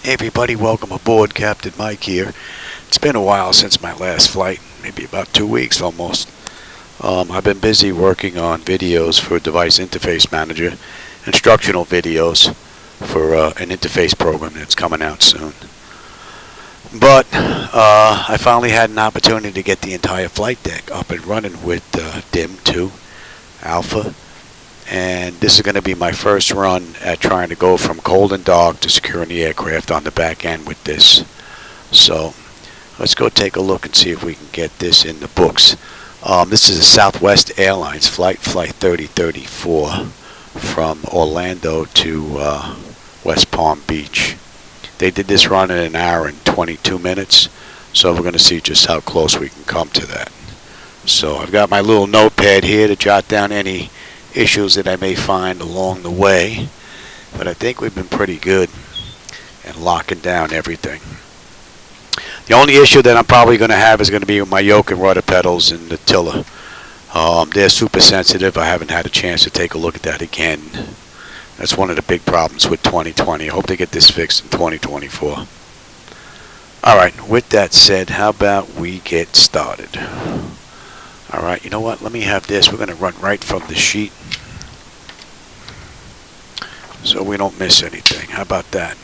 Hey everybody, welcome aboard. Captain Mike here. It's been a while since my last flight, maybe about 2 weeks almost. I've been busy working on videos for Device Interface Manager, instructional videos for an interface program that's coming out soon. But I finally had an opportunity to get the entire flight deck up and running with DIM 2 Alpha. And this is going to be my first run at trying to go from cold and dark to securing the aircraft on the back end with this. So let's go take a look and see if we can get this in the books. This is a Southwest Airlines flight 3034 from Orlando to West Palm Beach. They did this run in an hour and 22 minutes, so we're going to see just how close we can come to that. So I've got my little notepad here to jot down any issues that I may find along the way, but I think we've been pretty good at locking down everything. The only issue that I'm probably going to have is going to be with my yoke and rudder pedals and the tiller. They're super sensitive. I haven't had a chance to take a look at that again. That's one of the big problems with 2020. I hope they get this fixed in 2024. Alright, with that said, how about we get started? Alright, you know what? Let me have this. We're going to run right from the sheet so we don't miss anything. How about that?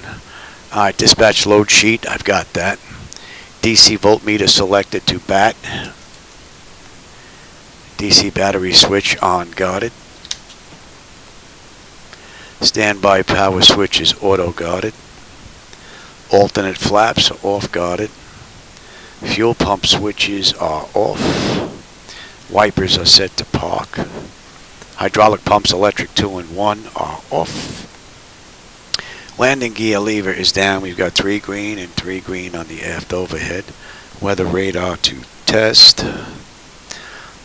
Alright, dispatch load sheet. I've got that. DC voltmeter selected to bat. DC battery switch on guarded. Standby power switch is auto guarded. Alternate flaps are off guarded. Fuel pump switches are off. Wipers are set to park. Hydraulic pumps electric 2 and 1 are off. Landing gear lever is down. We've got 3 green and 3 green on the aft overhead. Weather radar to test.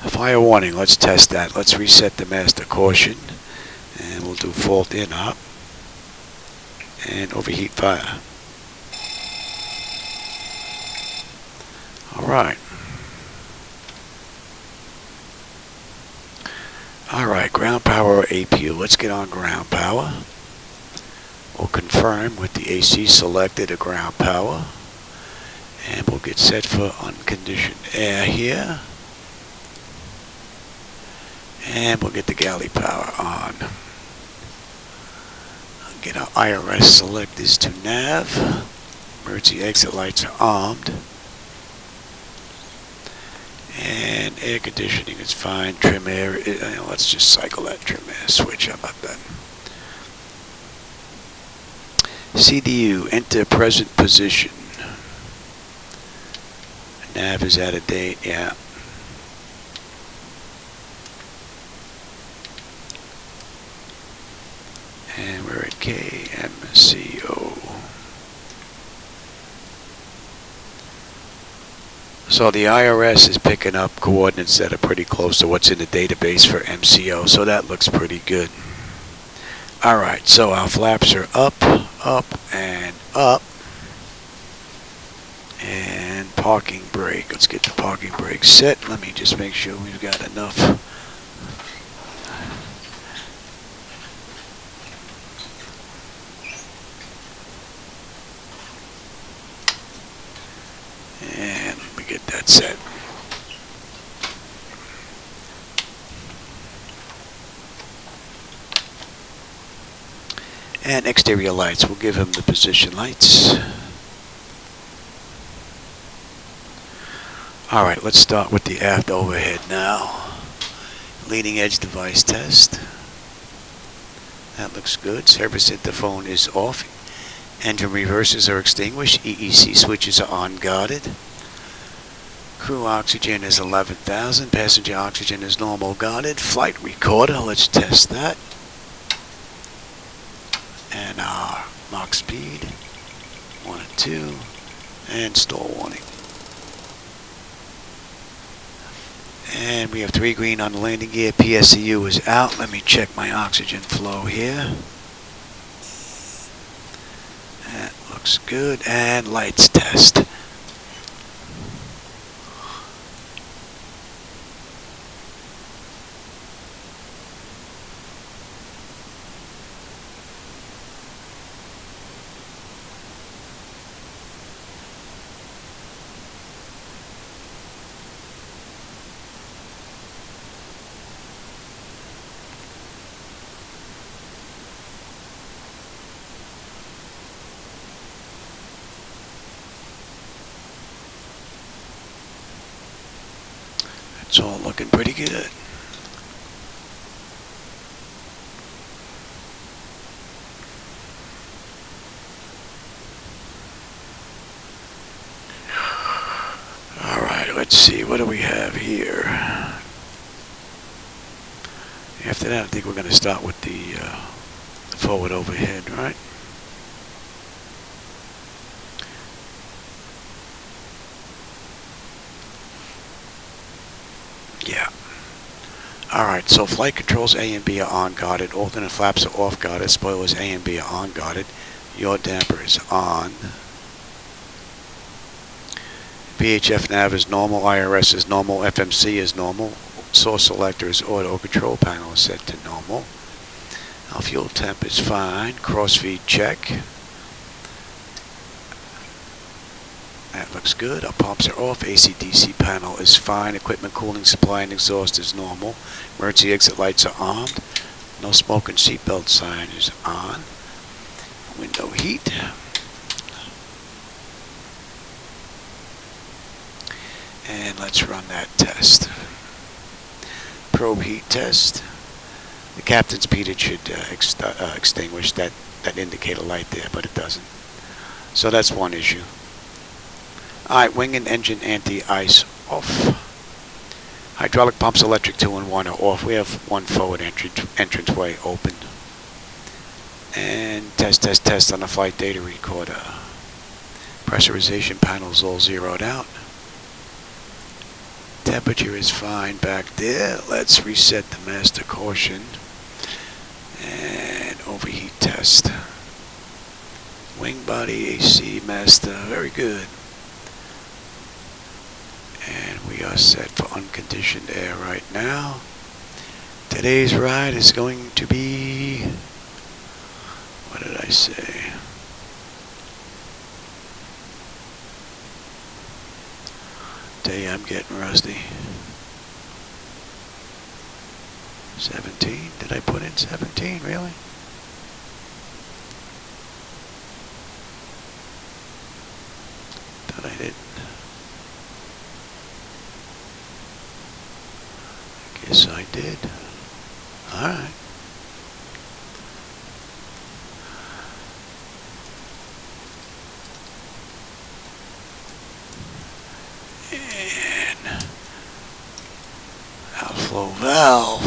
Fire warning, let's test that. Let's reset the master caution. And we'll do fault in op. And overheat fire. Alright. Alright, ground power or APU. Let's get on ground power. We'll confirm with the AC selected to ground power. And we'll get set for unconditioned air here. And we'll get the galley power on. Get our IRS selectors to nav. Emergency exit lights are armed. And air conditioning is fine. Trim air, let's just cycle that trim air switch. How about that? CDU, enter present position. Nav is out of date, yeah. And we're at KMCO. So the IRS is picking up coordinates that are pretty close to what's in the database for MCO, so that looks pretty good. Alright, so our flaps are up, up, and up. And parking brake. Let's get the parking brake set. Let me just make sure we've got enough. And let me get that set. And exterior lights. We'll give him the position lights. Alright, let's start with the aft overhead now. Leading edge device test. That looks good. Service interphone is off. Engine reversers are extinguished. EEC switches are on guarded. Crew oxygen is 11,000. Passenger oxygen is normal guarded. Flight recorder, let's test that. And our Mach speed, 1 and 2. And stall warning. And we have 3 green on the landing gear. PSCU is out. Let me check my oxygen flow here. That looks good. And lights test. It's all looking pretty good. Alright, let's see, what do we have here? After that, I think we're going to start with the forward overhead, right? Yeah. Alright, so flight controls A and B are on guarded, alternate flaps are off guarded, spoilers A and B are on guarded, yaw damper is on. VHF nav is normal, IRS is normal, FMC is normal, source selector is auto, control panel is set to normal. Our fuel temp is fine, crossfeed check. That looks good. Our pumps are off, AC/DC panel is fine, equipment cooling, supply and exhaust is normal, emergency exit lights are armed, no smoke and seatbelt sign is on, window heat. And let's run that test. Probe heat test. The captain's Peter should extinguish that indicator light there, but it doesn't. So that's one issue. Alright, wing and engine anti-ice off. Hydraulic pumps, electric 2 and 1 are off. We have one forward entranceway open. And test on the flight data recorder. Pressurization panels all zeroed out. Temperature is fine back there. Let's reset the master caution. And overheat test. Wing body AC master, very good. And we are set for unconditioned air right now. Today's ride is going to be, what did I say? Tell you I'm getting rusty. 17, did I put in 17, really? Thought I didn't. Guess I did. Alright. And outflow valve.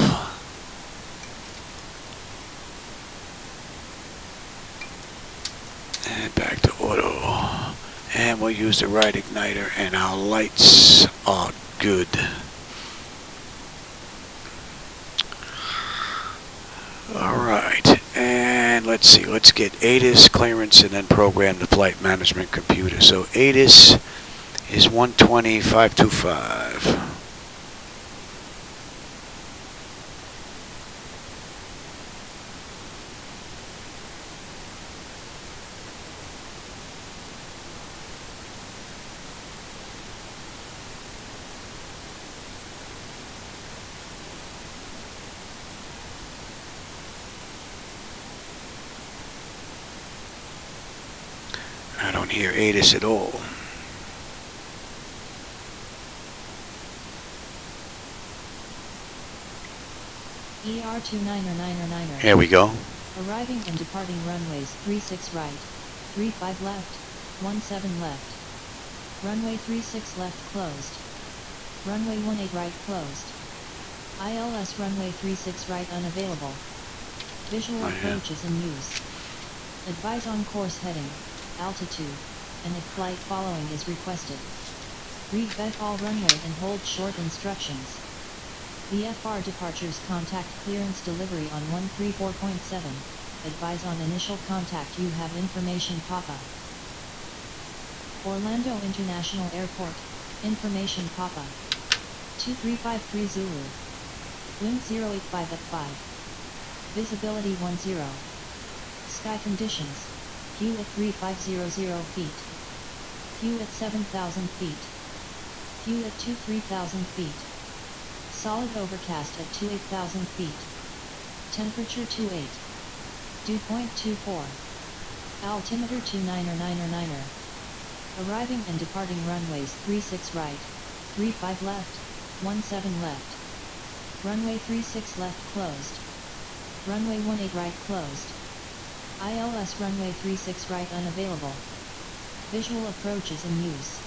And back to auto. And we'll use the right igniter and our lights are good. Alright, and let's see, let's get ATIS clearance and then program the flight management computer. So ATIS is 120,525. I don't hear ATIS at all. ER29er9er9er. Here we go. Arriving and departing runways 36 right, 35 left, 17 left. Runway 36 left closed. Runway 18 right closed. ILS runway 36 right unavailable. Visual approach is in use. Advise on course heading, altitude, and if flight following is requested. Read vet all runway and hold short instructions. VFR departures contact clearance delivery on 134.7. Advise on initial contact you have information Papa. Orlando International Airport, information Papa. 2353 Zulu. Wind 085 at 5. Visibility 10. Sky conditions. Q at 3500 feet. Q at 7,000 feet. Q at 23,000 feet. Solid overcast at 28,000 feet. Temperature 28. Dew point 24. Altimeter 29er9er9er. Arriving and departing runways 36 right, 35 left, 17 left. Runway 36 left closed. Runway 18 right closed. ILS runway 36 right unavailable. Visual approach is in use.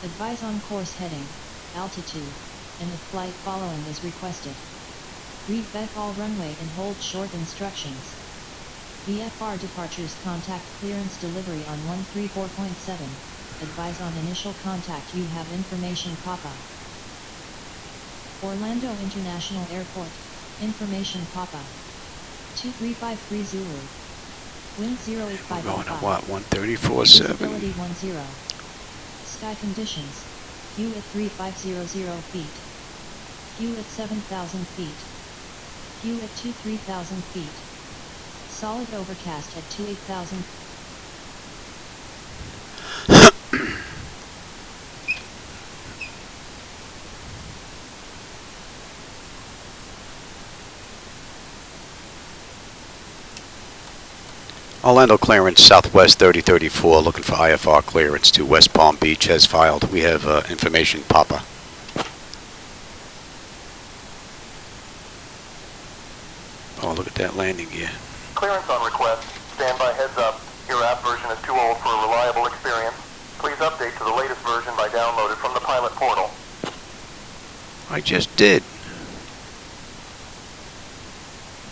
Advise on course heading, altitude, and the flight following is requested. Read back all runway and hold short instructions. VFR departures contact clearance delivery on 134.7. Advise on initial contact you have information Papa. Orlando International Airport, information Papa. 2353 Zulu. Wind 08505. We're going at what, 134.7? Visibility 10. Sky conditions. Q at 3500 feet. Q at 7,000 feet. Q at 23,000 feet. Solid overcast at 28,000. Orlando clearance, Southwest 3034, looking for IFR clearance to West Palm Beach as filed. We have information Papa. Oh, look at that landing gear. Clearance on request. Standby heads up. Your app version is too old for a reliable experience. Please update to the latest version by download it from the pilot portal. I just did.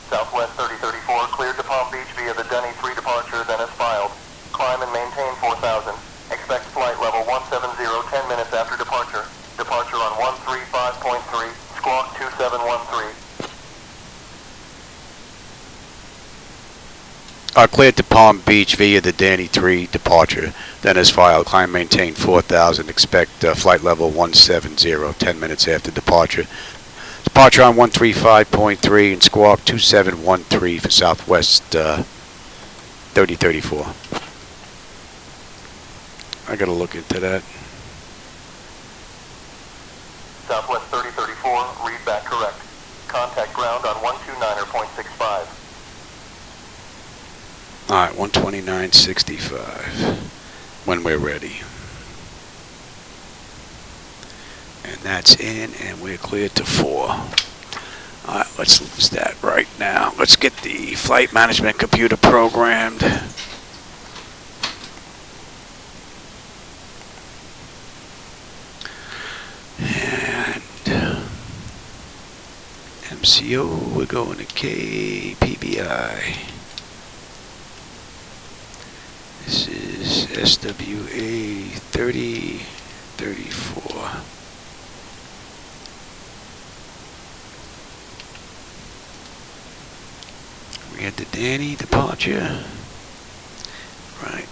Southwest 3034 cleared to Palm Beach via the Denny 3 departure, then as filed. Climb and maintain 4,000. Expect flight level 170 10 minutes after departure. Departure on 135.3, squawk 2713. Cleared to Palm Beach via the Danny 3 departure, then as filed. Climb maintain 4,000. Expect flight level 170 10 minutes after departure. Departure on 135.3 and squawk 2713 for Southwest 3034. I gotta look into that. Southwest 3034, read back correct. Contact ground on 129.65. Alright, 129.65 when we're ready. And that's in, and we're cleared to 4. Alright, let's lose that right now. Let's get the flight management computer programmed. And MCO, we're going to KPBI. This is SWA 3034. We had the Danny departure. Right.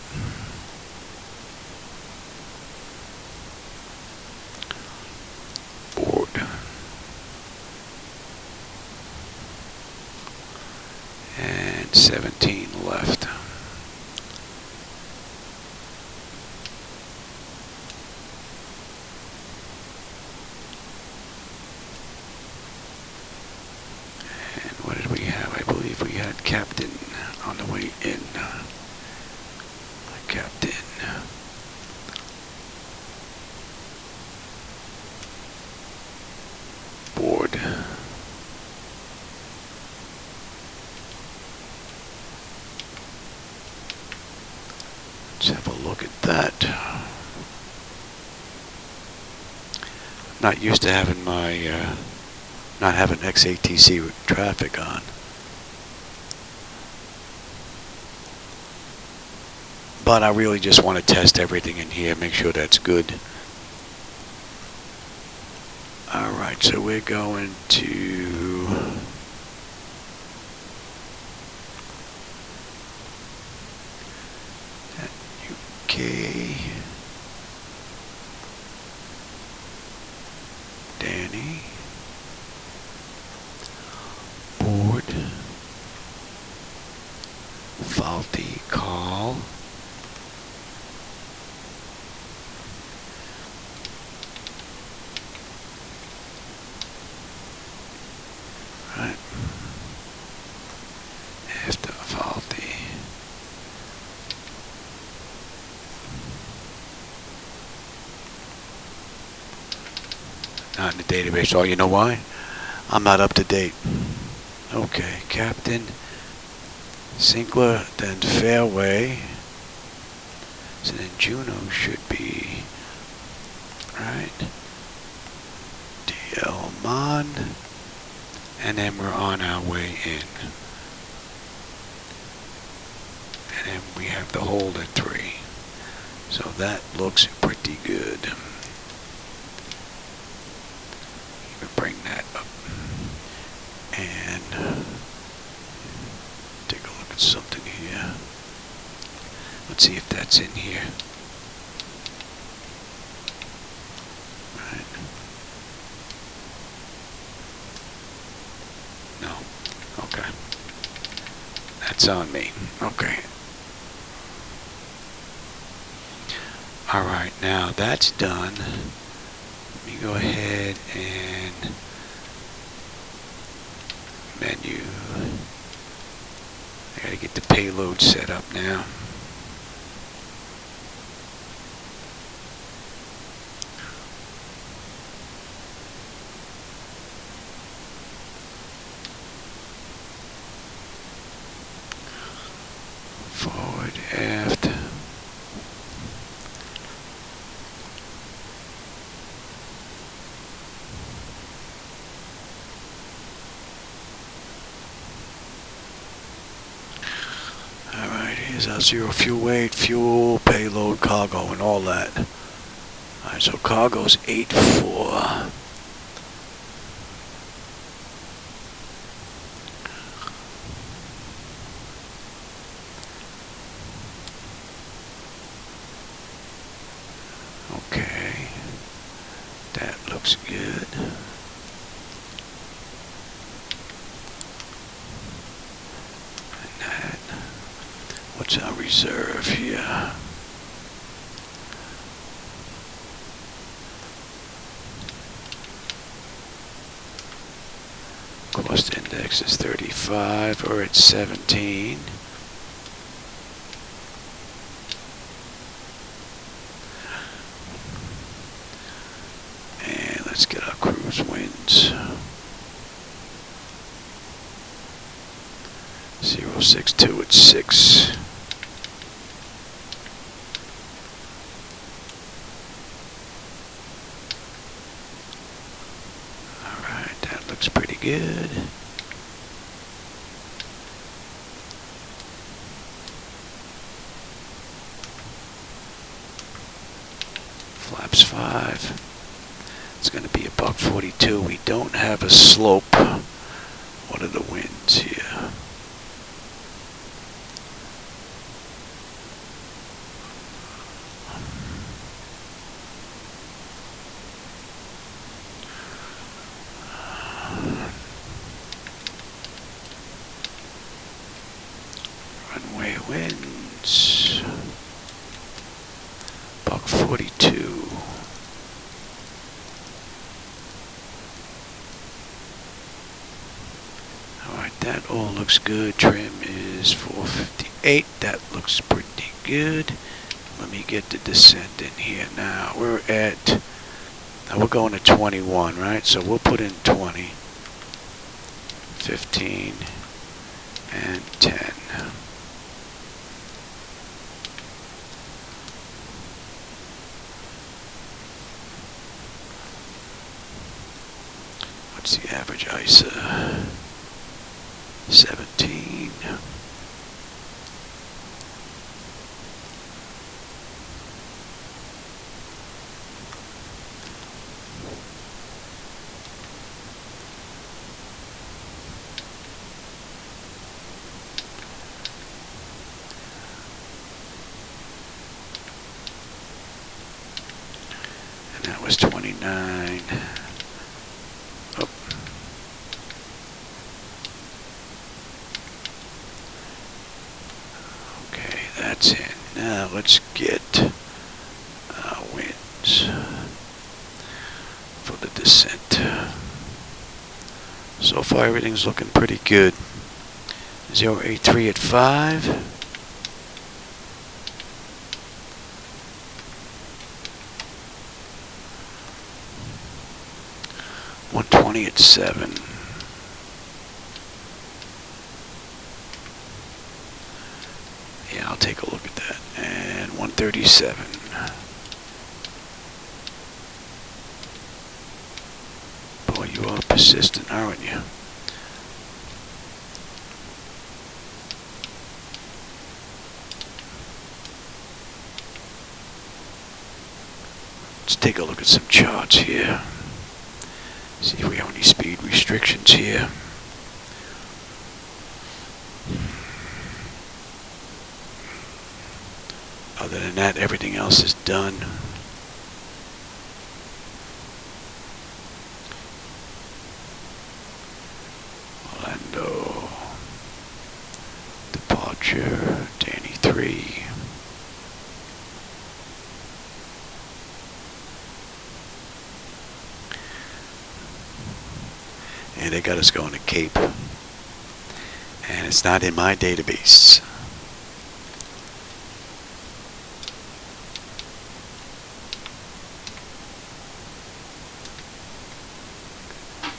Board. And 17 left. What did we have? I believe we had Captain on the way in. Captain. Board. Let's have a look at that. Not used to having my not having XATC traffic on. But I really just want to test everything in here, make sure that's good. Alright, so we're going to UK. Danny. Board. Faulty call. Right. After faulty. Not in the database. Oh, you know why? I'm not up to date. Okay, Captain Sinkler, then Fairway. So then Juno should be, right? DL Mon. And then we're on our way in. And then we have the hold at 3. So that looks pretty good. Bring that up. And take a look at something here. Let's see if that's in here. Right. No. Okay. That's on me. Okay. Alright, now that's done. Let me go ahead and menu. I gotta get the payload set up now. Forward, aft. Alright, here's our zero fuel weight, fuel, payload, cargo, and all that. Alright, so cargo's 8.4. Okay, that looks good. And that, what's our reserve here? Cost index is 35, or it's 17. And let's get our cruise winds. 062 at 6. Alright, that looks pretty good. Flaps 5. It's going to be a $142. We don't have a slope. What are the winds here? Runway winds. $142. Alright, that all looks good. Trim is 458. That looks pretty good. Let me get the descent in here now. We're at, now we're going to 21, right? So we'll put in 20, 15, and 10. What's the average ISA? 17. And that was 29. Oh. Okay, that's in. Now let's get winds for the descent. So far everything's looking pretty good. 083 at 5. 20 at 7. Yeah, I'll take a look at that. And 137. Boy, you are persistent, aren't you? Let's take a look at some charts here. See if we have any speed restrictions here. Other than that, everything else is done. Orlando. Departure. Danny 3. And they got us going to Cape. And it's not in my database.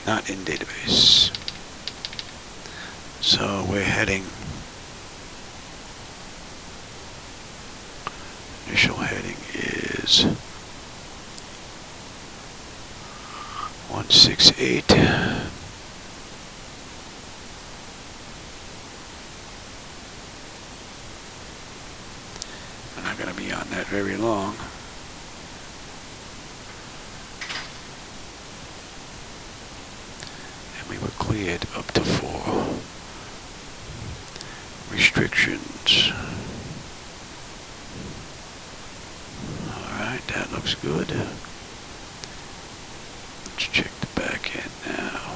Not in database. So we're heading. Initial heading is 168. We're not going to be on that very long. And we were cleared up to 4. Restrictions. Alright, that looks good. Let's check the back end now.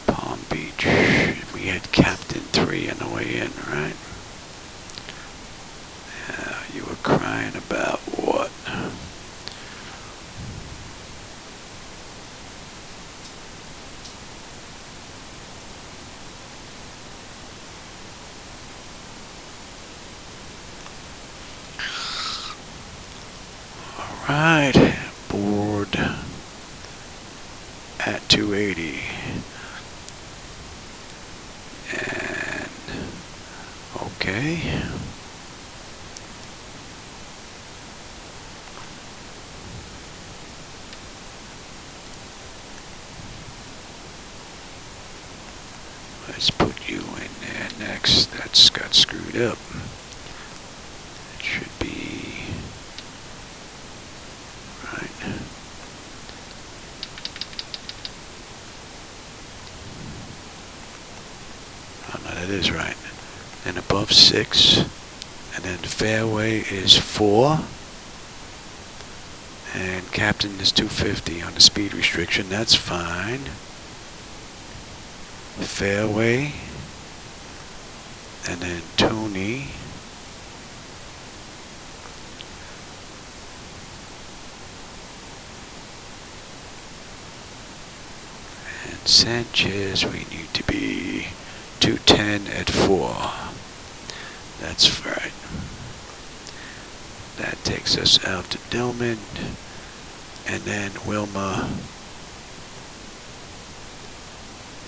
Palm Beach. We had Captain 3 on the way in, right? You were crying about what? Alright, board at 280. And okay. Let's put you in there next. That's got screwed up. It should be right. Oh no, that is right. And above 6. And then the fairway is 4. And captain is 250 on the speed restriction. That's fine. Fairway, and then Tony, and Sanchez, we need to be 210 at 4. That's right. That takes us out to Dillman, and then Wilma.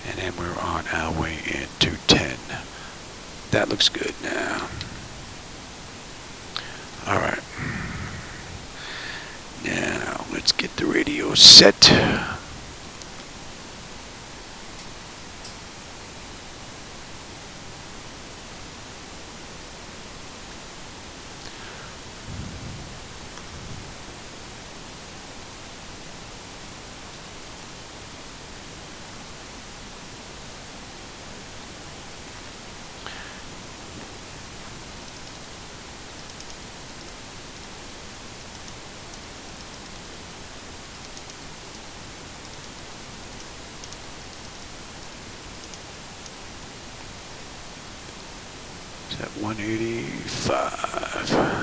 And then we're on our way into 10. That looks good now. Alright. Now, let's get the radio set. It's at 185.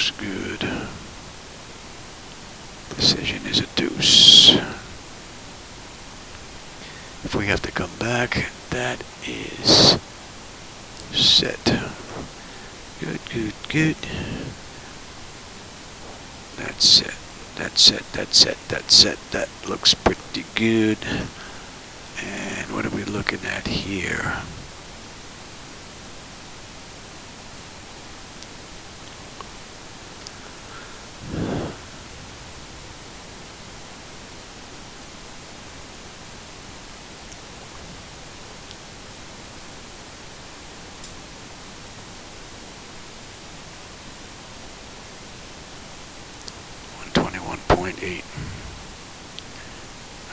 looks good. Decision is a deuce. If we have to come back, that is set. Good, good, good. That's set. That's set. That's set. That's set. That looks pretty good. And what are we looking at here?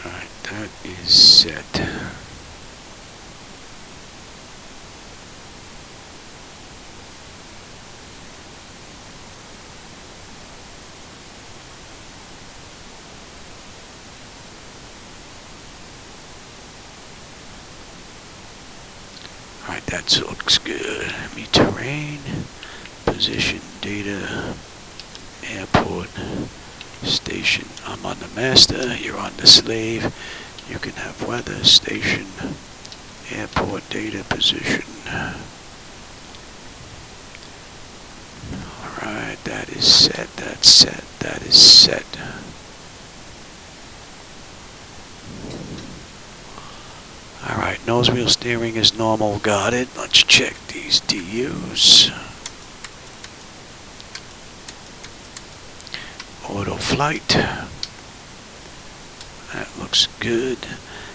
Alright, that is set. Alright, that looks good. Meet terrain, position, data, airport, station. I'm on the master, you're on the slave. You can have weather, station, airport, data, position. Alright, that is set, that's set, that is set. Alright, nose wheel steering is normal, got it. Let's check these DUs. Auto flight. That looks good.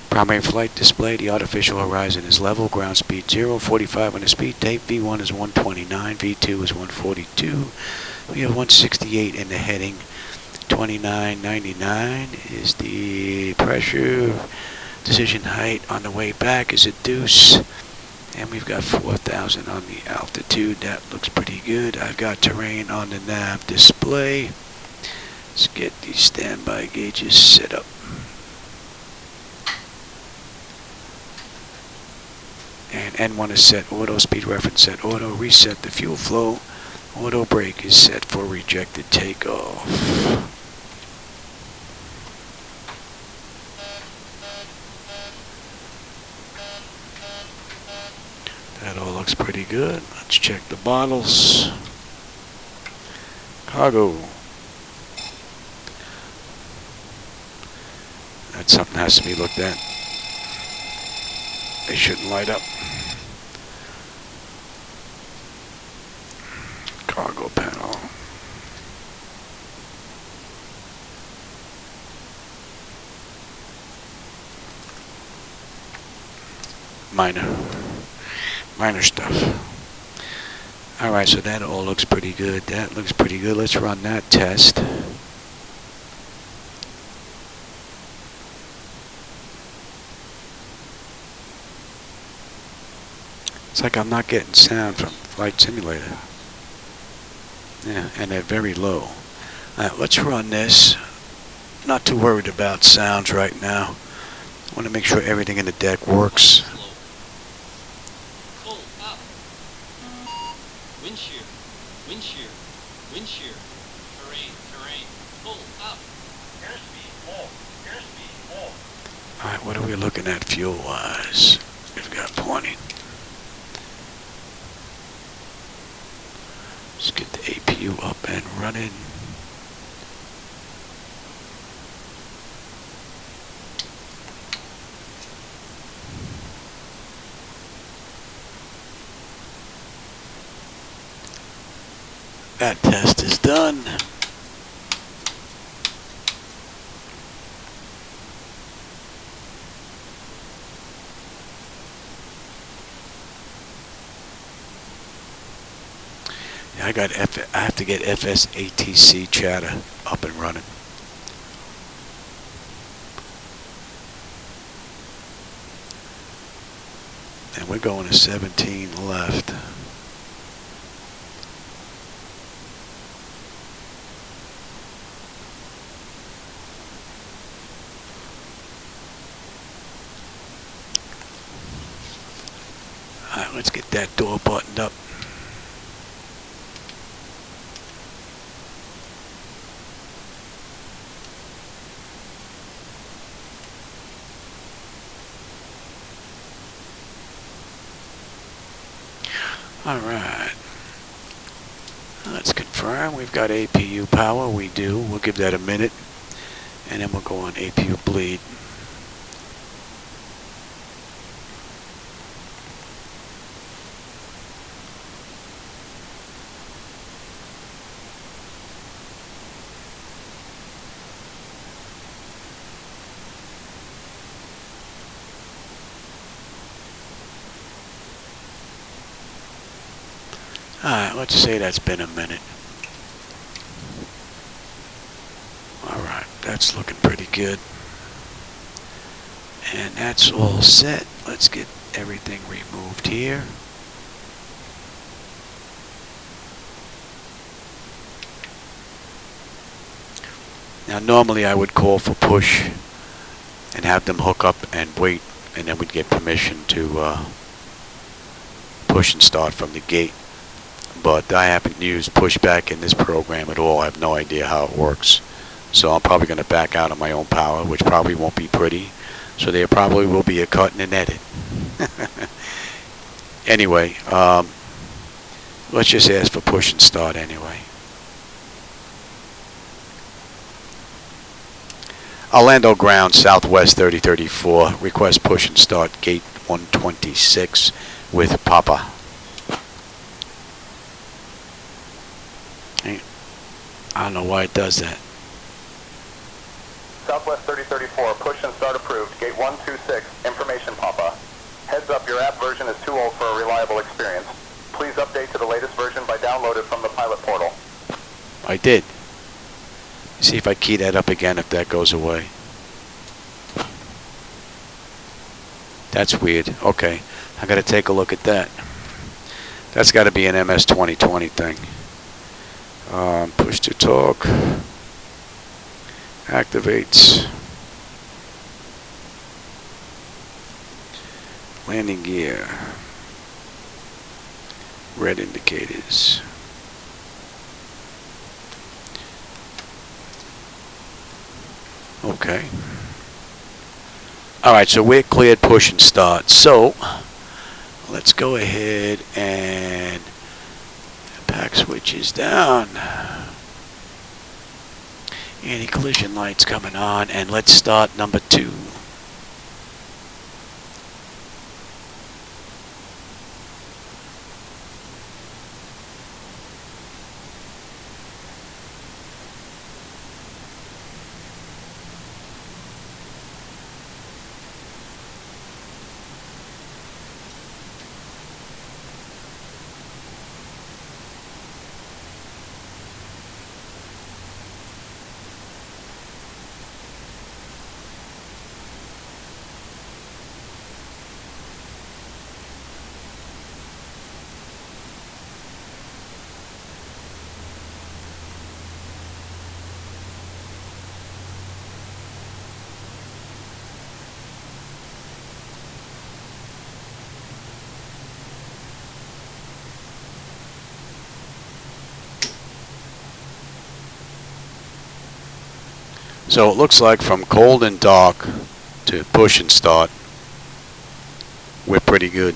Primary flight display, the artificial horizon is level, ground speed 0, 45 on the speed tape, V1 is 129, V2 is 142. We have 168 in the heading. 2999 is the pressure. Decision height on the way back is a deuce. And we've got 4,000 on the altitude. That looks pretty good. I've got terrain on the nav display. Let's get these standby gauges set up. And N1 is set, auto speed reference set, auto reset the fuel flow, auto brake is set for rejected takeoff. That all looks pretty good. Let's check the bottles. Cargo. That's something that has to be looked at. They shouldn't light up. Cargo panel. Minor stuff. Alright, so that all looks pretty good. That looks pretty good. Let's run that test. It's like I'm not getting sound from Flight Simulator. Yeah, and they're very low. Let's run this. Not too worried about sounds right now. I want to make sure everything in the deck works. Pull up. Wind shear. Wind shear. Wind shear. Terrain. Terrain. Pull up. Airspeed full. Airspeed full. Alright, what are we looking at fuel-wise? We've got plenty. Let's get the APU up and running. That test is done. I have to get FSATC chatter up and running. And we're going to 17 left. Alright, let's get that door buttoned up. Alright. Let's confirm we've got APU power. We do. We'll give that a minute. And then we'll go on APU bleed. Alright, let's say that's been a minute. Alright, that's looking pretty good. And that's all set. Let's get everything removed here. Now normally I would call for push and have them hook up and wait, and then we'd get permission to push and start from the gate. But I haven't used pushback in this program at all. I have no idea how it works. So I'm probably going to back out on my own power, which probably won't be pretty. So there probably will be a cut and an edit. Anyway, let's just ask for push and start anyway. Orlando ground, southwest 3034. Request push and start gate 126 with Papa. I don't know why it does that. Southwest 3034, push and start approved. Gate 126, information Papa. Heads up, your app version is too old for a reliable experience. Please update to the latest version by downloading from the pilot portal. I did. See if I key that up again, if that goes away. That's weird. Okay, I gotta take a look at that. That's gotta be an MS 2020 thing. Push to talk. Activates. Landing gear. Red indicators. Okay. Alright, so we're cleared push and start. So, let's go ahead and pack switches down. Anti-collision lights coming on, and let's start number 2. So it looks like from cold and dark to push and start, we're pretty good.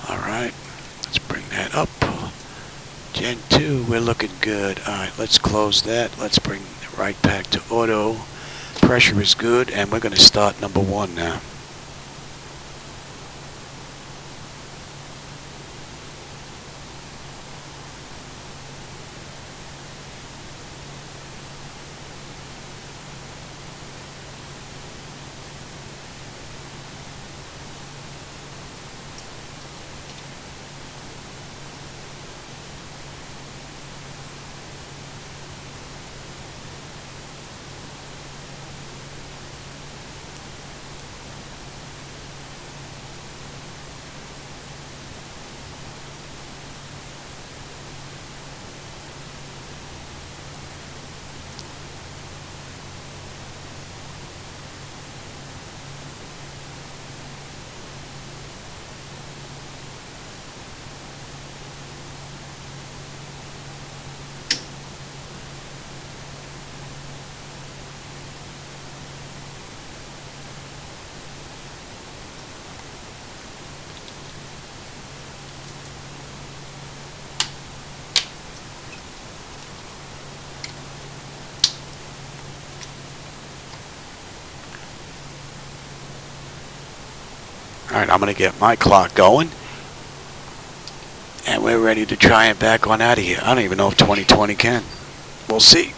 Alright, let's bring that up. Gen 2, we're looking good. Alright, let's close that. Let's bring it right back to auto. Pressure is good, and we're going to start number 1 now. Alright, I'm going to get my clock going. And we're ready to try and back on out of here. I don't even know if 2020 can. We'll see.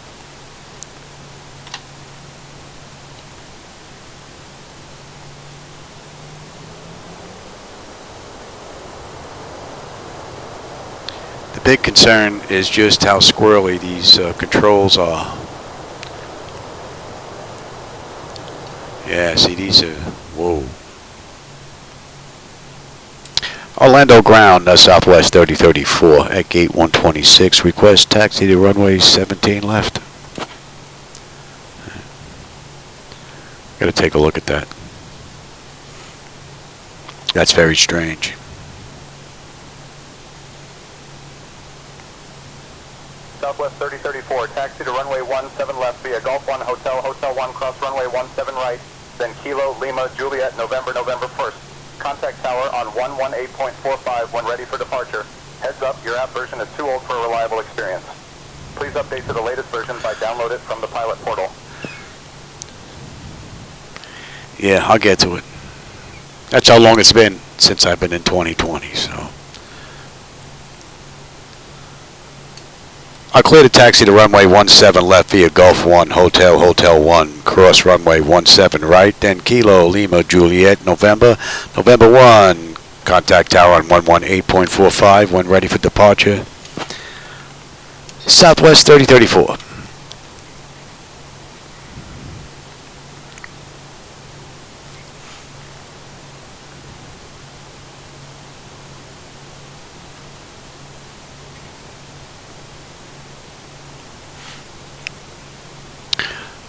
The big concern is just how squirrely these controls are. Yeah, see, these are, whoa. Orlando ground, Southwest 3034 at gate 126. Request taxi to runway 17 left. Gotta take a look at that. That's very strange. Southwest 3034, taxi to runway 17 left via Golf 1 Hotel, Hotel 1 cross runway 17 right, then Kilo, Lima, Juliet, November 1st. Contact tower on 118.45 when ready for departure. Heads up, your app version is too old for a reliable experience. Please update to the latest version by download it from the pilot portal. Yeah, I'll get to it. That's how long it's been since I've been in 2020, so. I'll clear the taxi to runway 17 left via Golf 1 Hotel, Hotel 1, cross runway 17 right, then Kilo, Lima, Juliet, November 1. Contact tower on 118.45 when ready for departure. Southwest 3034.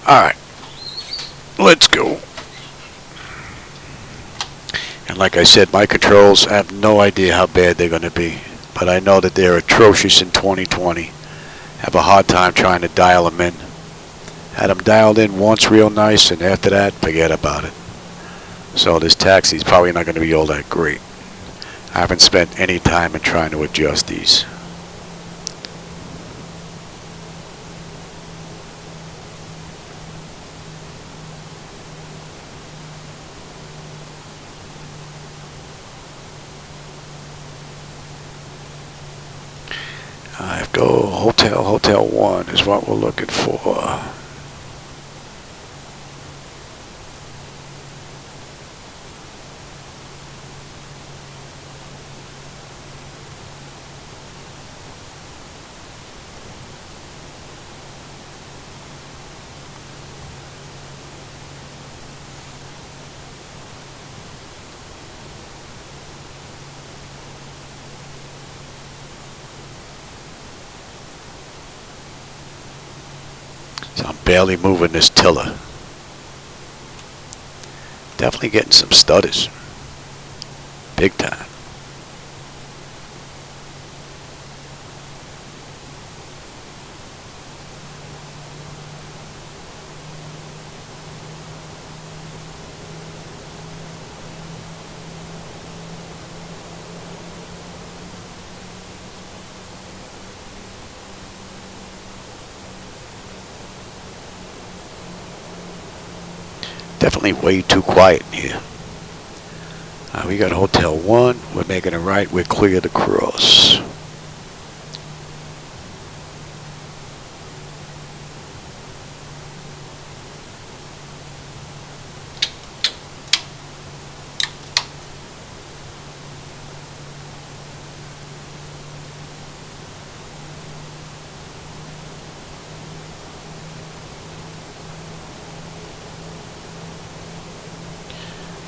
Alright, let's go. And like I said, my controls, I have no idea how bad they're going to be. But I know that they're atrocious in 2020. Have a hard time trying to dial them in. Had them dialed in once real nice, and after that, forget about it. So this taxi's probably not going to be all that great. I haven't spent any time in trying to adjust these. Go Hotel 1 is what we're looking for. So I'm barely moving this tiller. Definitely getting some stutters. Big time. Definitely way too quiet in here. We got Hotel 1. We're making a right. We're clear to cross.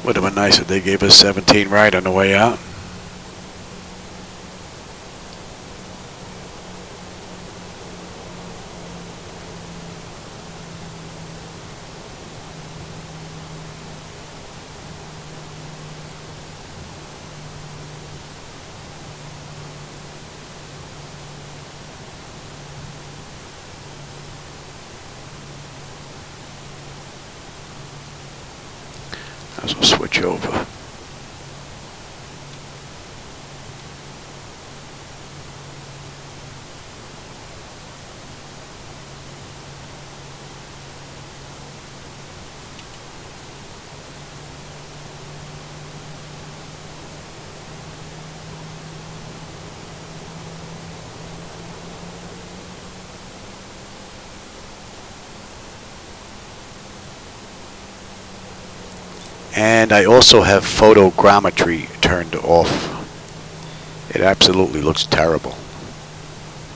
Would have been nice if they gave us 17 right on the way out. As we'll switch over. And I also have photogrammetry turned off. It absolutely looks terrible.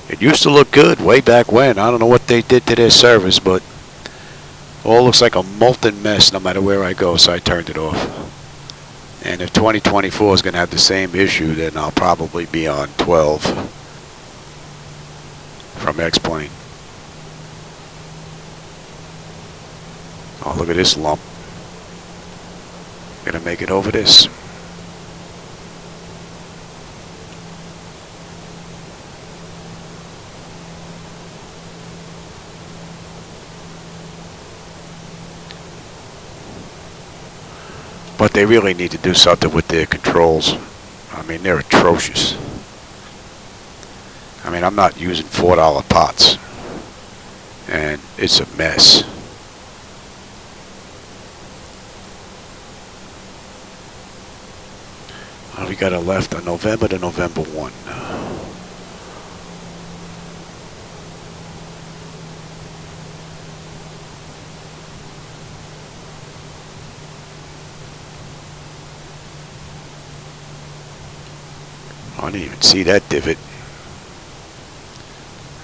It used to look good way back when. I don't know what they did to their servers, but all looks like a molten mess no matter where I go, so I turned it off. And if 2024 is going to have the same issue, then I'll probably be on 12 from X-Plane. Oh, look at this lump. Gonna make it over this. But they really need to do something with their controls. I mean, they're atrocious. I mean, I'm not using $4 pots. And it's a mess. We got a left on November to November 1. I didn't even see that divot.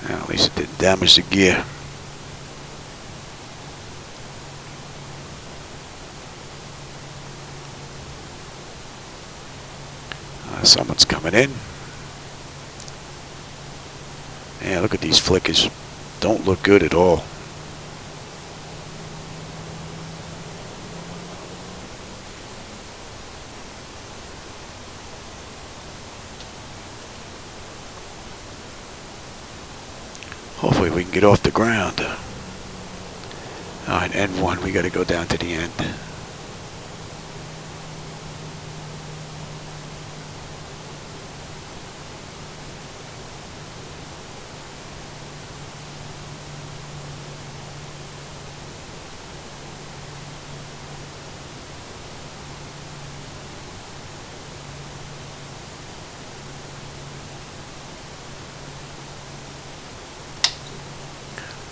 Well, at least it didn't damage the gear. Someone's coming in. Yeah, look at these flickers. Don't look good at all. Hopefully we can get off the ground. Alright, N1, we gotta go down to the end.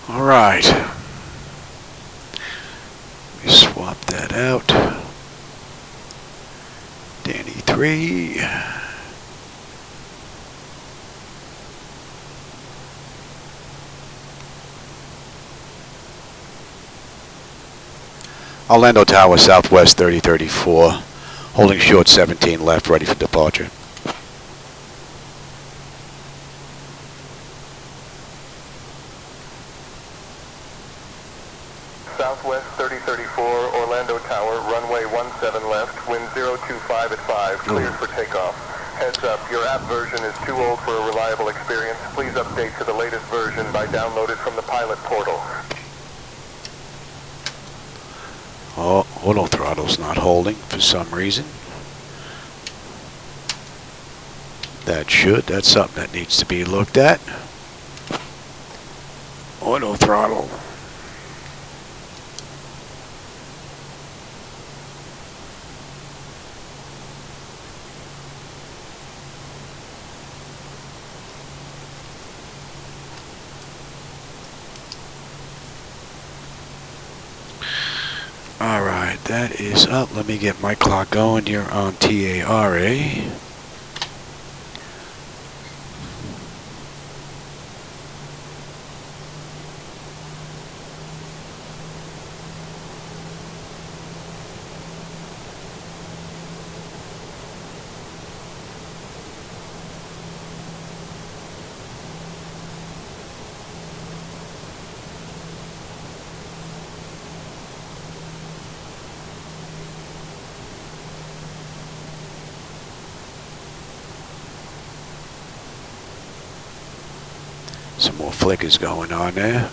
All right. Let me swap that out. Danny 3. Orlando Tower, Southwest 3034. Holding short 17 left, ready for departure. Southwest 3034, Orlando Tower, runway 17 left, wind 025 at 5, cleared for takeoff. Heads up, your app version is too old for a reliable experience. Please update to the latest version by download it from the pilot portal. Oh, auto throttle's not holding for some reason. That should. That's something that needs to be looked at. Auto throttle. Alright, that is up. Let me get my clock going here on TARA. Some more flickers going on there.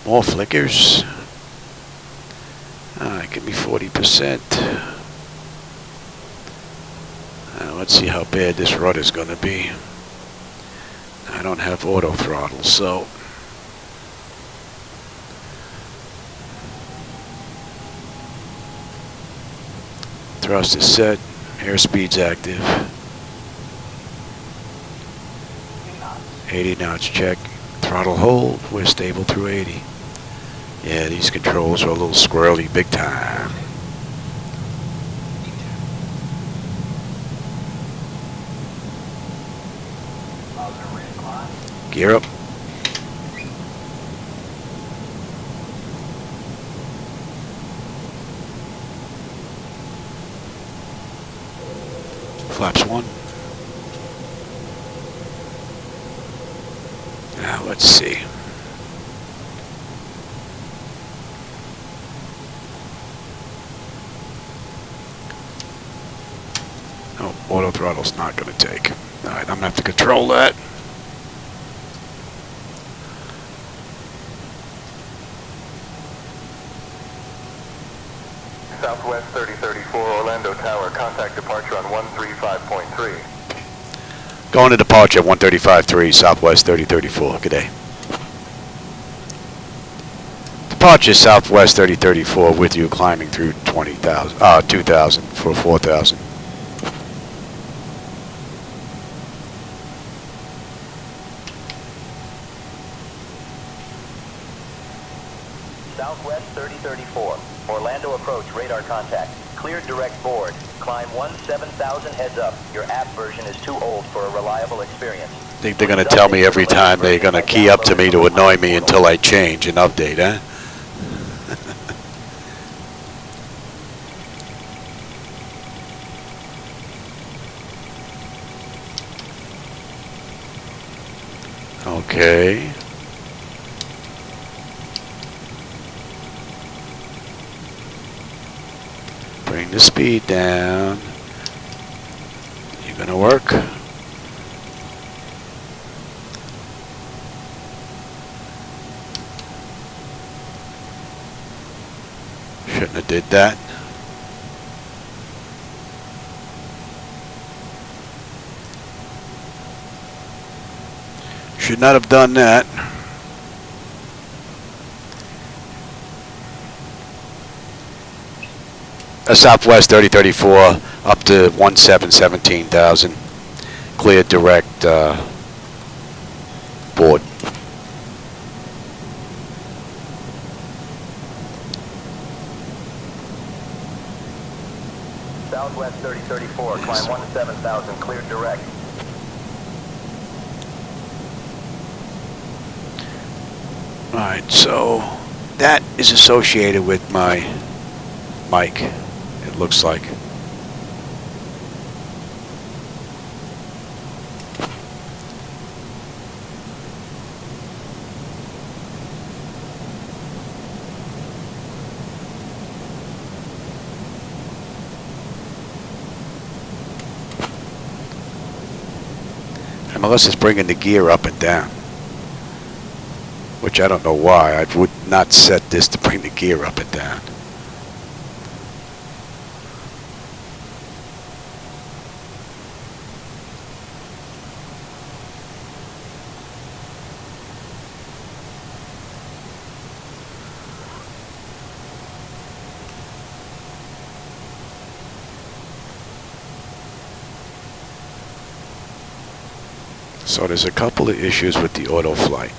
More flickers. Give me 40%. Let's see how bad this rut is going to be. I don't have auto throttle, so thrust is set, airspeed's active. 80 knots check, Throttle hold. We're stable through 80. Yeah, these controls are a little squirrely big time. Gear up. Flaps 1. Now let's see. Oh, auto throttle's not going to take. Alright, I'm going to have to control that. Southwest 3034, Orlando Tower, contact departure on 135.3. Going to departure 135.3, Southwest 3034. Good day. Departure Southwest 3034 with you, climbing through 2,000 for 4,000. Southwest 3034, Orlando approach, radar contact. Cleared direct board. Climb 17,000 heads up. Your app version is too old for a reliable experience. I think they're going to tell me every time they're going to key up to me to annoy me until I change and update, huh? Okay. Bring the speed down. You gonna work? Shouldn't have did that. Should not have done that. Southwest 3034 up to 17,000. Clear direct board. Southwest 3034, climb 17,000, cleared direct. Alright, so that is associated with my mic, it looks like. And Melissa's bringing the gear up and down, which I don't know why. I would not set this to bring the gear up and down. So there's a couple of issues with the auto flight.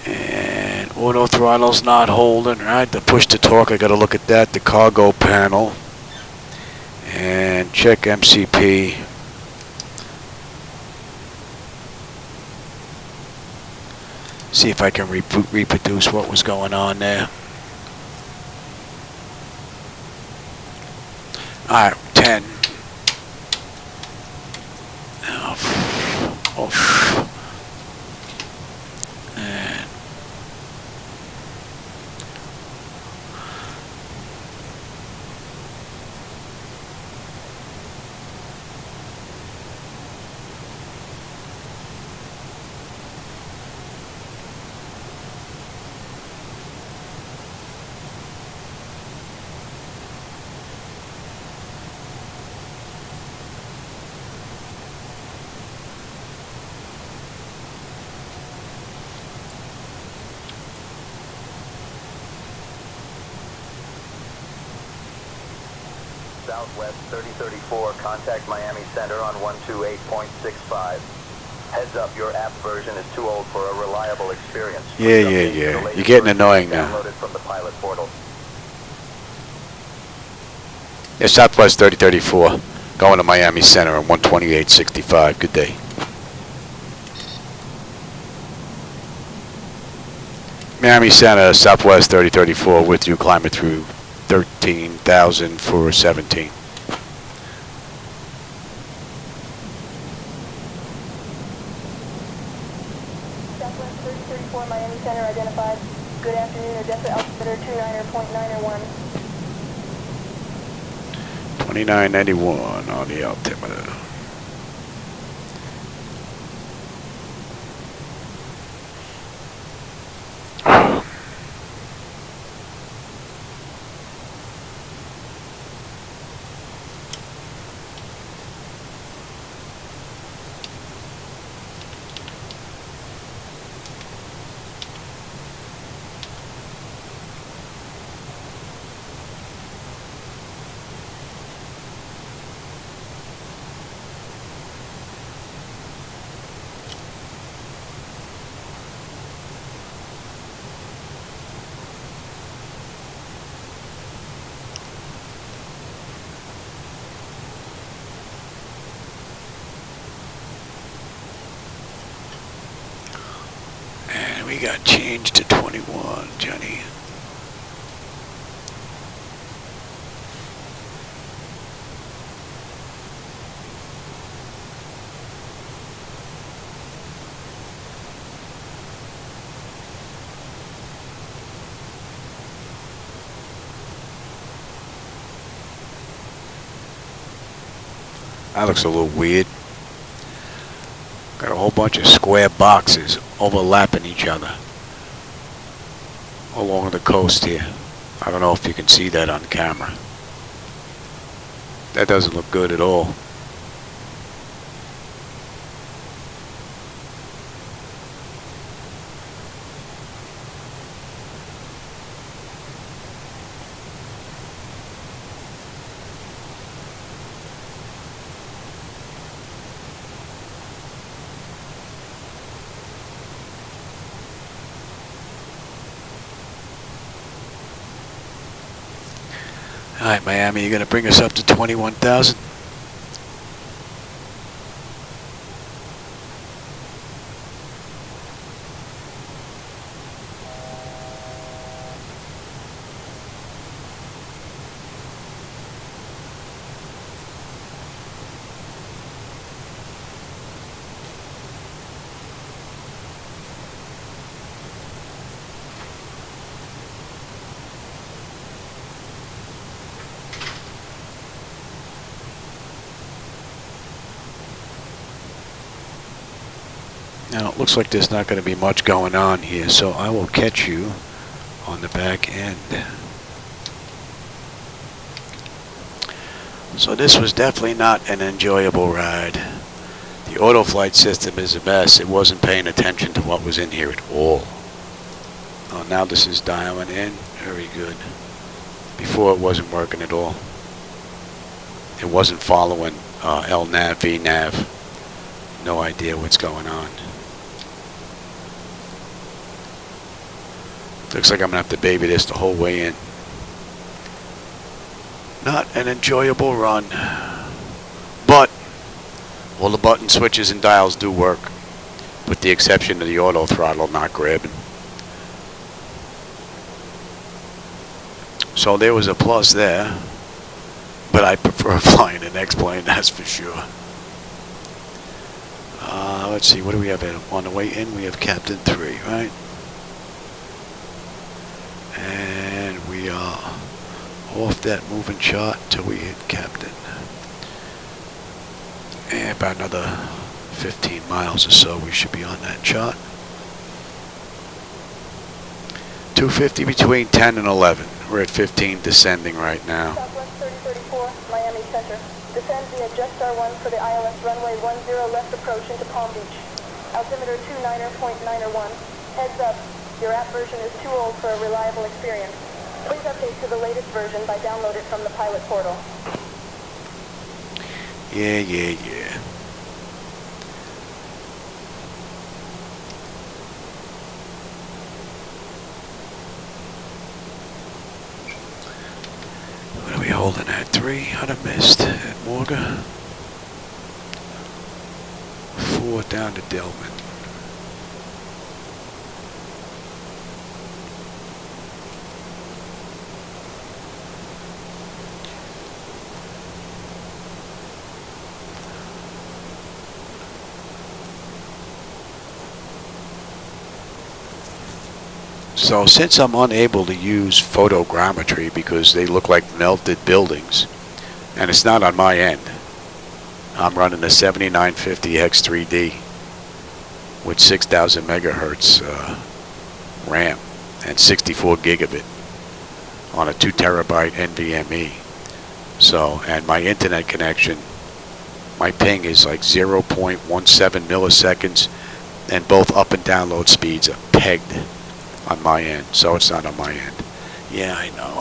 And auto throttle's not holding, right? The push to torque, I gotta look at that. The cargo panel. And check MCP. See if I can reproduce what was going on there. Alright, 10. And Southwest 3034, contact Miami Center on 128.65. Heads up, your app version is too old for a reliable experience. Yeah. You're getting annoying now. Downloaded from the pilot portal. Yeah, Southwest 3034, going to Miami Center on 128.65. Good day. Miami Center, Southwest 3034, with you, climbing through 13,000 for 17. Southwest 3034, Miami Center identified. Good afternoon, Odessa altimeter 29.901. 2991 on the altimeter. We got changed to 21, Johnny. That looks a little weird. Got a whole bunch of square boxes overlapping each other along the coast here. I don't know if you can see that on camera. That doesn't look good at all. Alright, Miami, you're going to bring us up to 21,000? Now, it looks like there's not going to be much going on here, so I will catch you on the back end. So this was definitely not an enjoyable ride. The auto flight system is a mess. It wasn't paying attention to what was in here at all. Oh, now this is dialing in. Very good. Before it wasn't working at all. It wasn't following LNAV, VNAV. No idea what's going on. Looks like I'm going to have to baby this the whole way in. Not an enjoyable run. But all the button switches and dials do work, with the exception of the auto throttle not grabbing. So there was a plus there, but I prefer flying an X-plane, that's for sure. Let's see, what do we have on the way in? We have Captain 3, right? And we are off that moving chart until we hit Captain. And about another 15 miles or so we should be on that chart. 250 between 10 and 11. We're at 15 descending right now. Southwest 3034, Miami Center. Descend via Just R1 for the ILS runway 10 left approach into Palm Beach. Altimeter 29.901. Heads up, your app version is too old for a reliable experience. Please update to the latest version by downloading it from the pilot portal. Yeah. What are we holding at? 3? I'd have missed at Morga. 4 down to Delman. So since I'm unable to use photogrammetry because they look like melted buildings, and it's not on my end, I'm running a 7950 X3D with 6,000 megahertz RAM and 64 gigabit on a 2 terabyte NVMe. So, and my internet connection, my ping is like 0.17 milliseconds, and both up and download speeds are pegged on my end, so it's not on my end. Yeah, I know.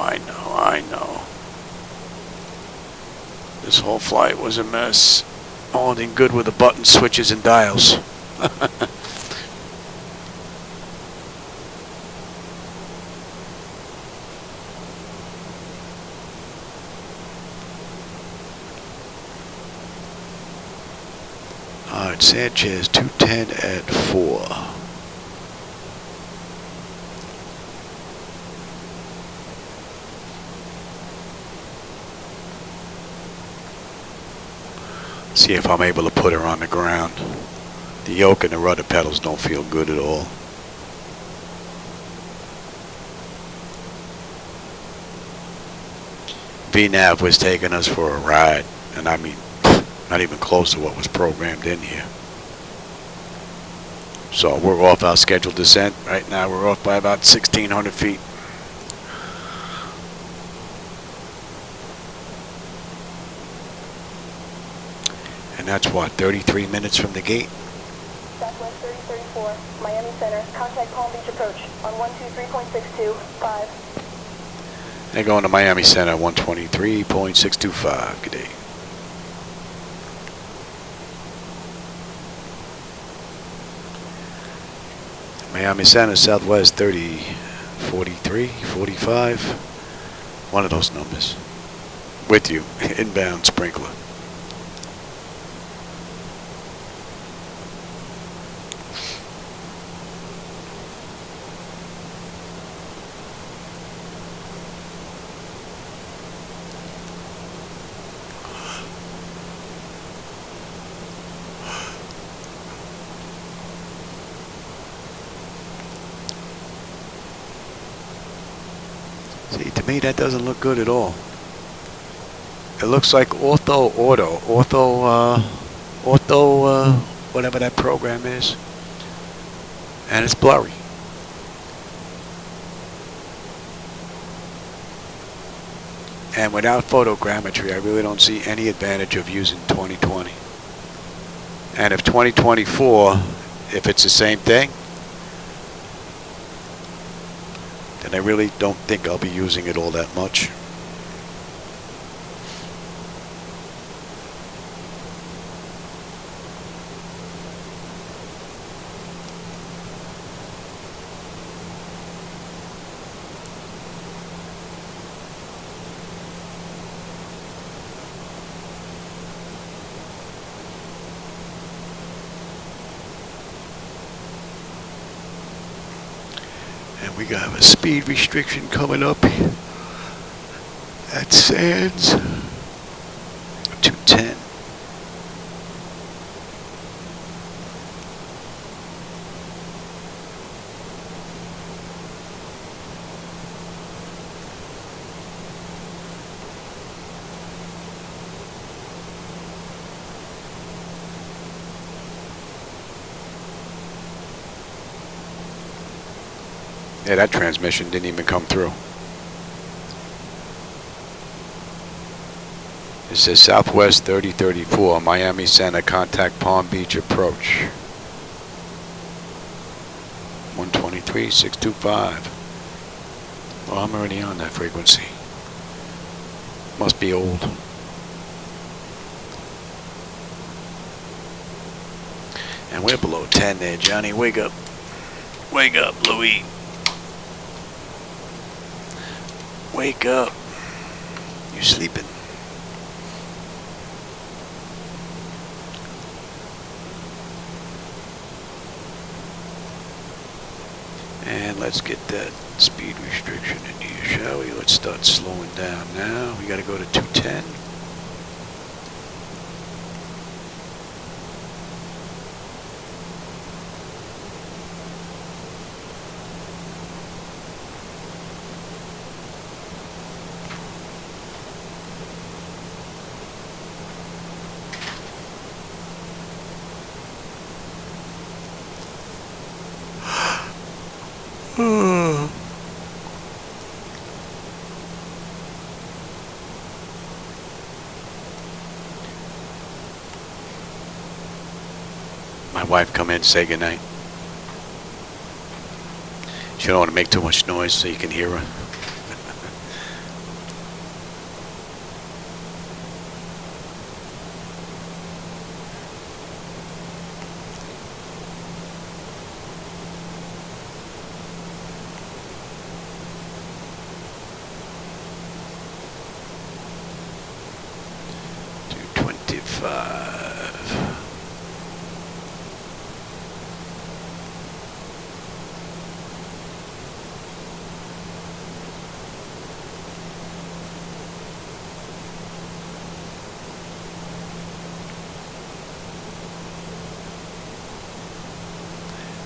This whole flight was a mess. Only good with the button switches and dials. Alright, Sanchez 210 at 4. See if I'm able to put her on the ground. The yoke and the rudder pedals don't feel good at all. VNAV was taking us for a ride, and I mean, not even close to what was programmed in here. So we're off our scheduled descent. Right now we're off by about 1,600 feet. And that's what, 33 minutes from the gate? Southwest 3034, Miami Center, contact Palm Beach approach on 123.625. They're going to Miami Center, 123.625. Good day. Miami Center, Southwest 30, 43, 45. One of those numbers. With you, inbound sprinkler. See, to me that doesn't look good at all. It looks like ortho, whatever that program is. And it's blurry. And without photogrammetry, I really don't see any advantage of using 2020. And if 2024, if it's the same thing, and I really don't think I'll be using it all that much. And we got a speed restriction coming up at Sands 210. Yeah, that transmission didn't even come through. It says Southwest 3034, Miami Center, contact Palm Beach approach. 123.625. Well, I'm already on that frequency. Must be old. And we're below 10 there, Johnny. Wake up. Wake up, Louis. Wake up. You sleeping? And let's get that speed restriction in here, shall we? Let's start slowing down now. We got to go to 210. My wife come in, say goodnight. She don't want to make too much noise so you can hear her.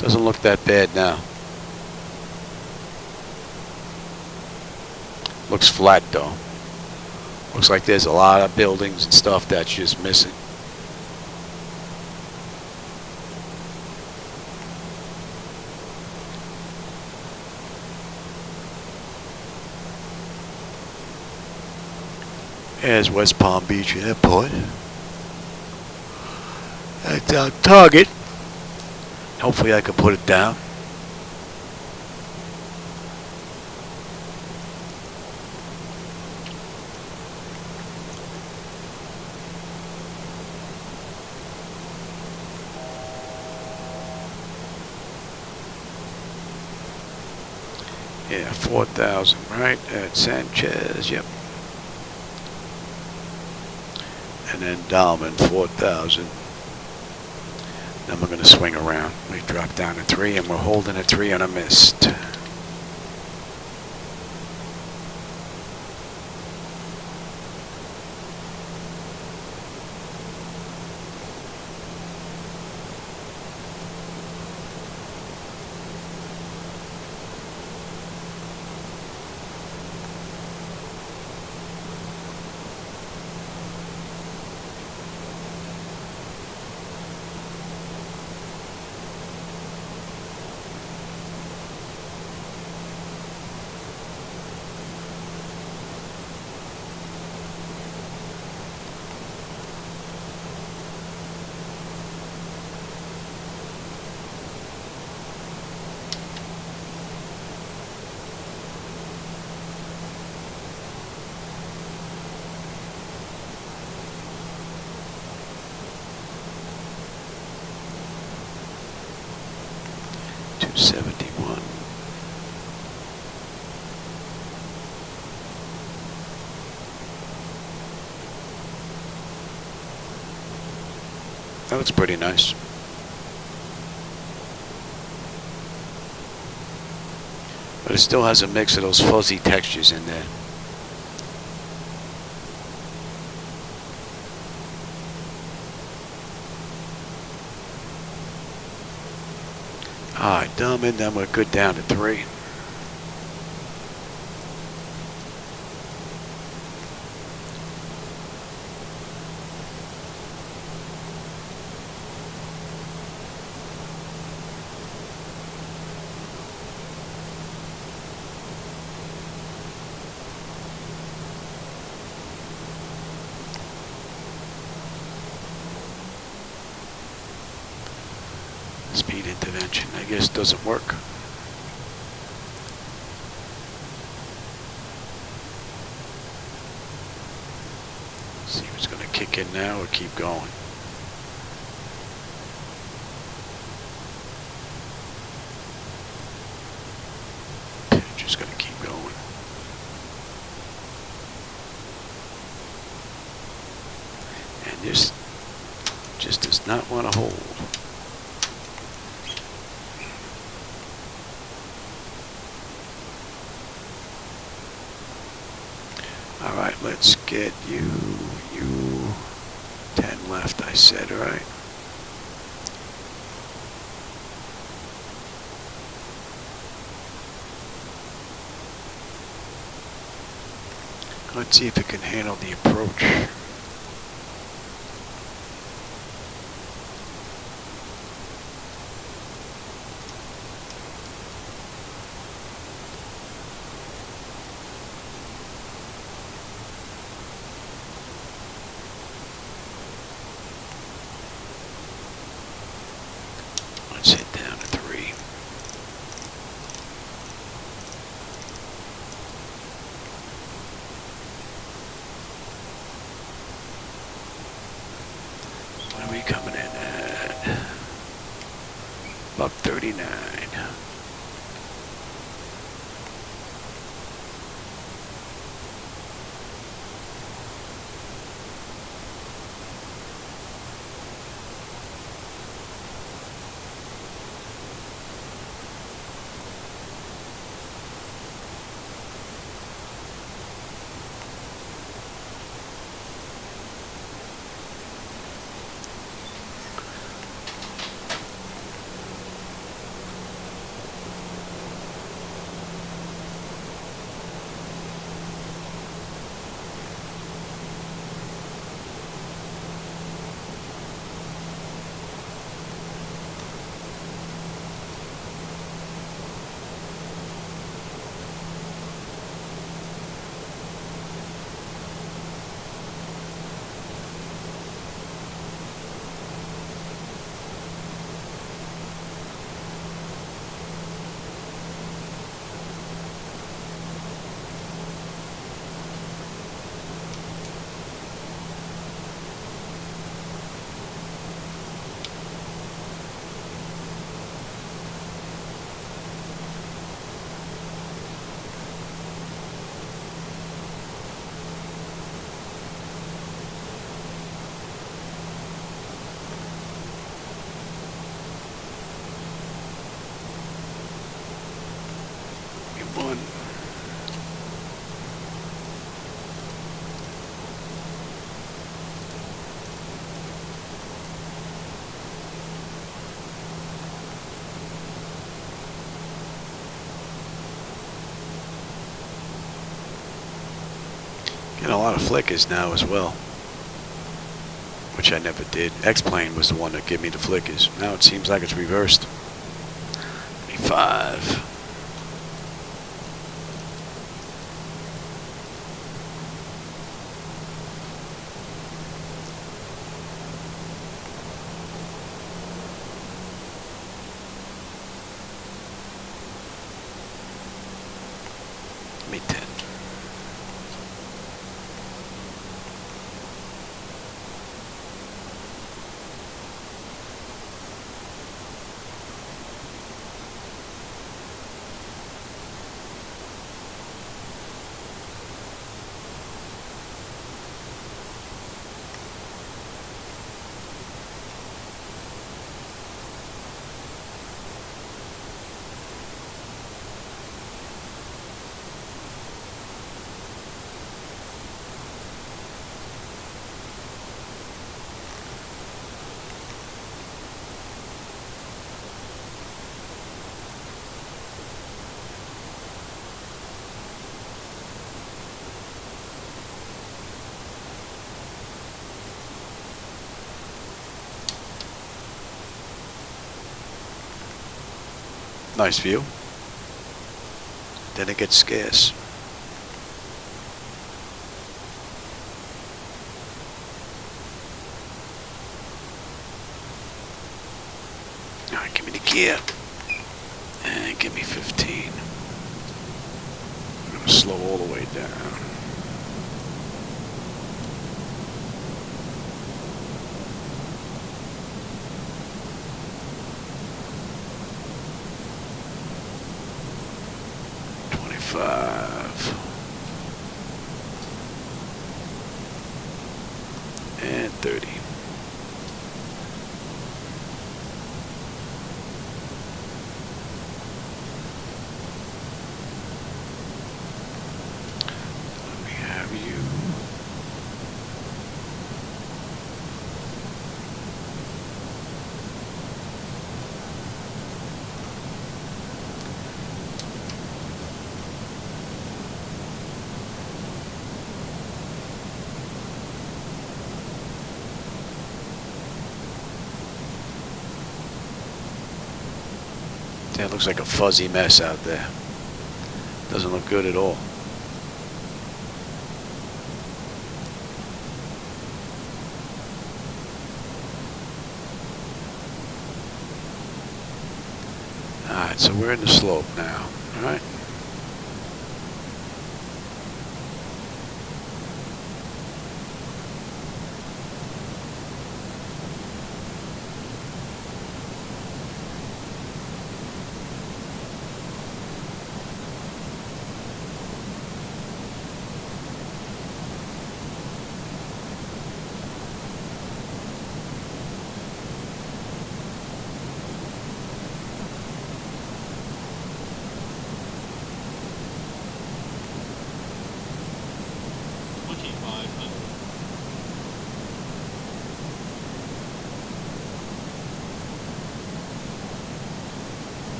Doesn't look that bad now. Looks flat though. Looks like there's a lot of buildings and stuff that's just missing. There's West Palm Beach Airport. That's our target. Hopefully I can put it down. Yeah, 4,000, right? At Sanchez, yep. And then Dalman, 4,000. Then we're going to swing around. We drop down to 3 and we're holding at 3 on a mist. That looks pretty nice. But it still has a mix of those fuzzy textures in there. Alright, dumb, and then we're good down to 3. Speed intervention, I guess, doesn't work. See what's going to kick in now or keep going. just does not want to hold. All right, let's get you 10 left, I said, right? Let's see if it can handle the approach. Let's hit down to 3. What are we coming in at? About 39. One. Getting a lot of flickers now as well, which I never did. X-Plane was the one that gave me the flickers. Now it seems like it's reversed. 25. Me 10. Nice view. Then it gets scarce. All right, give me the gear. And give me 15. I'm going to slow all the way down. And 30. Let me have you. That looks like a fuzzy mess out there. Doesn't look good at all. Alright, so we're in the slope now. Alright.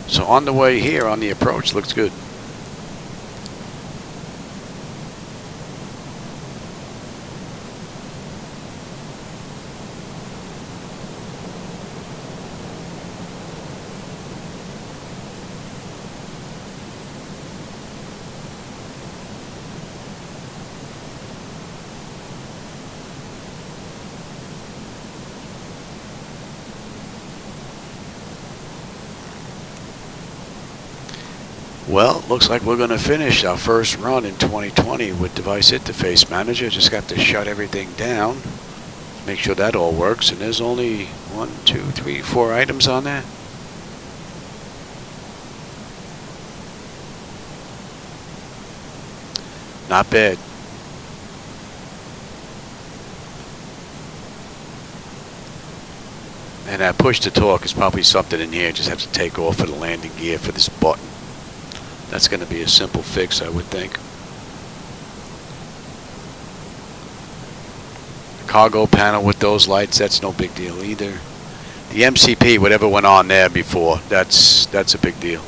So on the way here, on the approach, looks good. Well, looks like we're going to finish our first run in 2020 with Device Interface Manager. Just got to shut everything down, make sure that all works. And there's only 1, 2, 3, 4 items on there. Not bad. And that push to torque is probably something in here. Just have to take off of the landing gear for this button. That's going to be a simple fix, I would think. The cargo panel with those lights, that's no big deal either. The MCP, whatever went on there before, that's a big deal.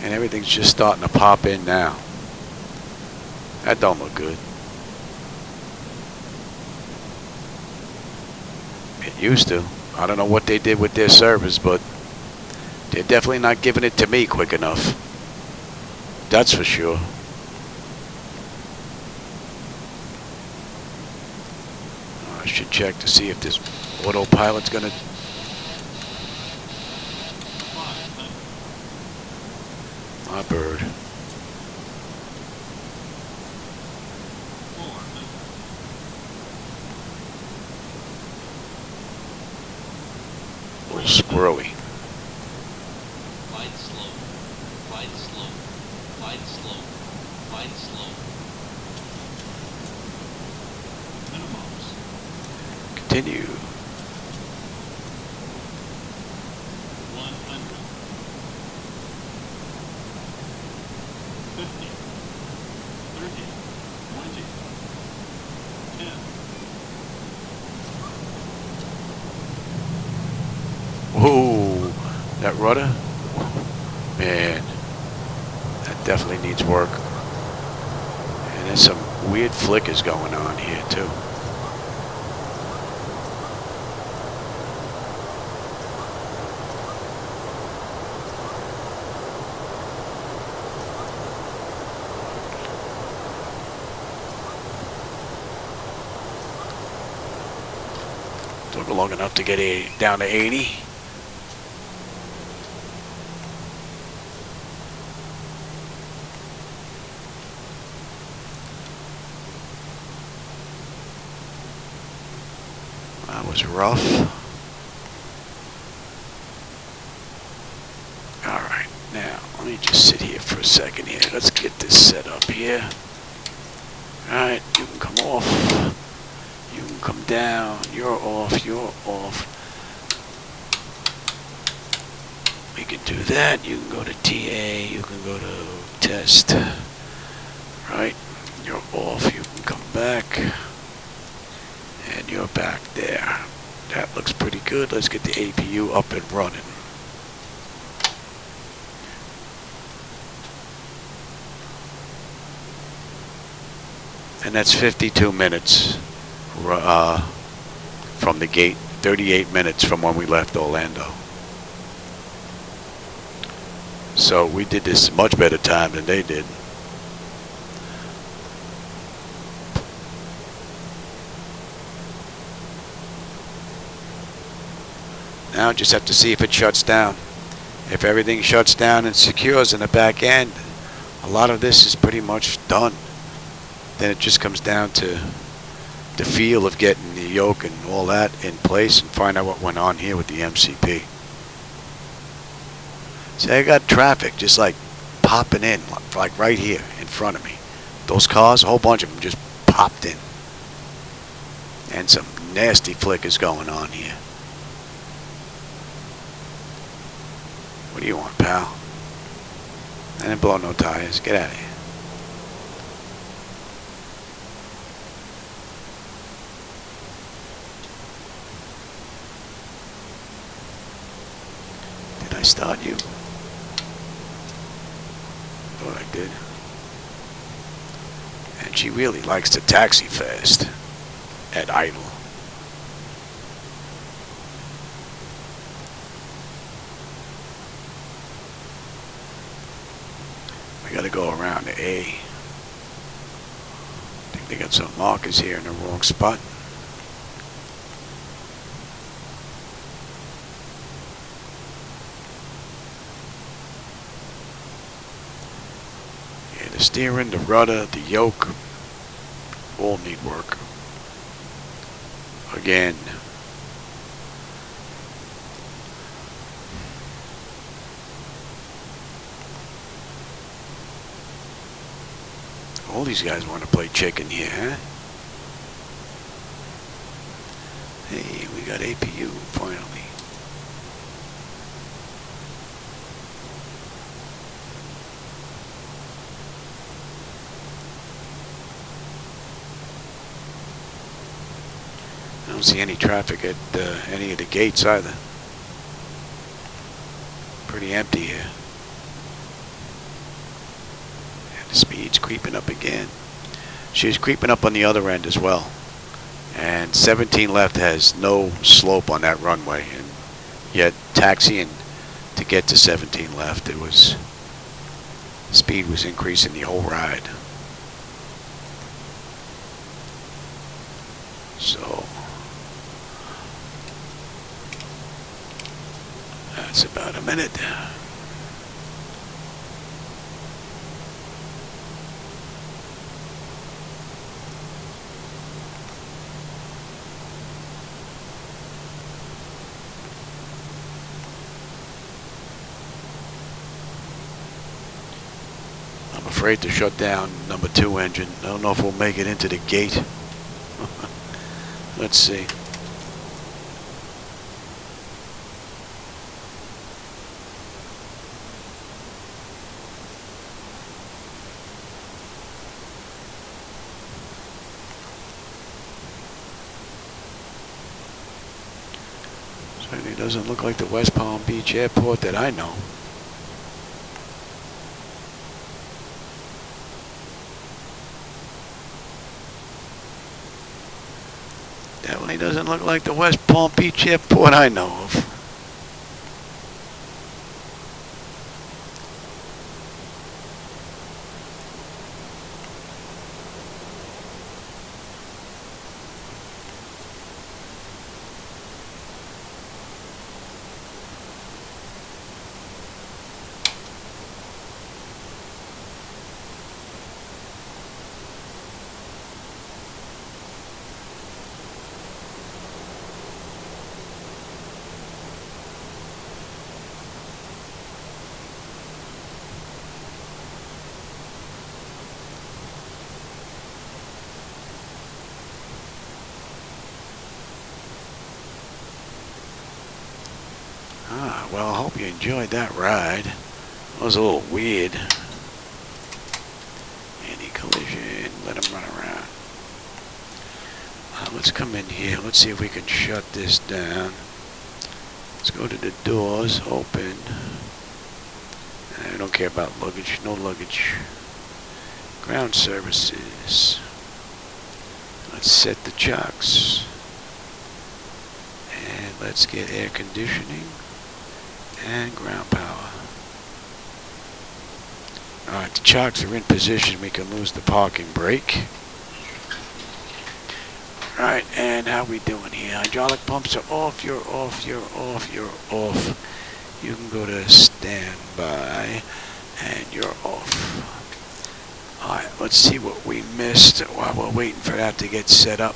And everything's just starting to pop in now. That don't look good. It used to. I don't know what they did with their servers, but they're definitely not giving it to me quick enough. That's for sure. I should check to see if this autopilot's gonna... My bird. A little squirrely. Glide slow. Glide slow. Glide slow. Glide slow. Minimums. Continue. 100. 50. 30. 20. 10. Whoa, that rudder, man, that definitely needs work. And there's some weird flickers going on here too. long enough to get down to 80. That was rough. Alright, now let me just sit here for a second here. Let's get this set up here. Alright, you can come off. You can come down. You're off. You're off. We can do that. You can go to TA. You can go to test. Right? You're off. You can come back. And you're back there. That looks pretty good. Let's get the APU up and running. And that's 52 minutes from the gate, 38 minutes from when we left Orlando. So we did this much better time than they did. Now just have to see if it shuts down. If everything shuts down and secures in the back end, a lot of this is pretty much done. Then it just comes down to the feel of getting the yoke and all that in place and find out what went on here with the MCP. See, I got traffic just like popping in, like right here in front of me. Those cars, a whole bunch of them just popped in. And some nasty flickers going on here. What do you want, pal? I didn't blow no tires. Get out of here. Did I start you? Thought I did. And she really likes to taxi fast at idle. I gotta go around to A. I think they got some markers here in the wrong spot. Yeah, the steering, the rudder, the yoke, all need work. Again. All these guys want to play chicken here, huh? Hey, we got APU finally. I don't see any traffic at any of the gates either. Pretty empty here. The speed's creeping up again. She's creeping up on the other end as well. And 17 left has no slope on that runway. And yet taxiing to get to 17 left, it was speed was increasing the whole ride. So that's about a minute. I'm afraid to shut down number 2 engine. I don't know if we'll make it into the gate. Let's see. Certainly doesn't look like the West Palm Beach Airport that I know. Definitely doesn't look like the West Palm Beach Airport I know of. Well, I hope you enjoyed that ride. It was a little weird. Anti-collision. Let him run around. Let's come in here. Let's see if we can shut this down. Let's go to the doors. Open. I don't care about luggage. No luggage. Ground services. Let's set the chocks. And let's get air conditioning and ground power. Alright, the chocks are in position. We can lose the parking brake. Alright, and how we doing here? Hydraulic pumps are off. You're off. You're off. You're off. You can go to standby. And you're off. Alright, let's see what we missed while we're waiting for that to get set up.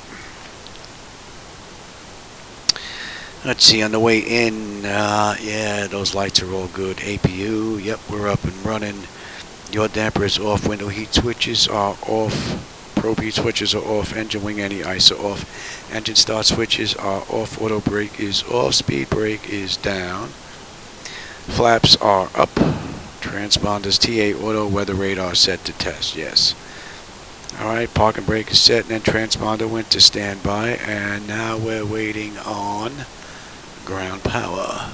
Let's see, on the way in, yeah, those lights are all good. APU, yep, we're up and running. Your damper is off. Window heat switches are off. Probe heat switches are off. Engine wing anti-ice are off. Engine start switches are off. Auto brake is off. Speed brake is down. Flaps are up. Transponders TA auto weather radar set to test. Yes. Alright, parking brake is set, and then transponder went to standby, and now we're waiting on ground power.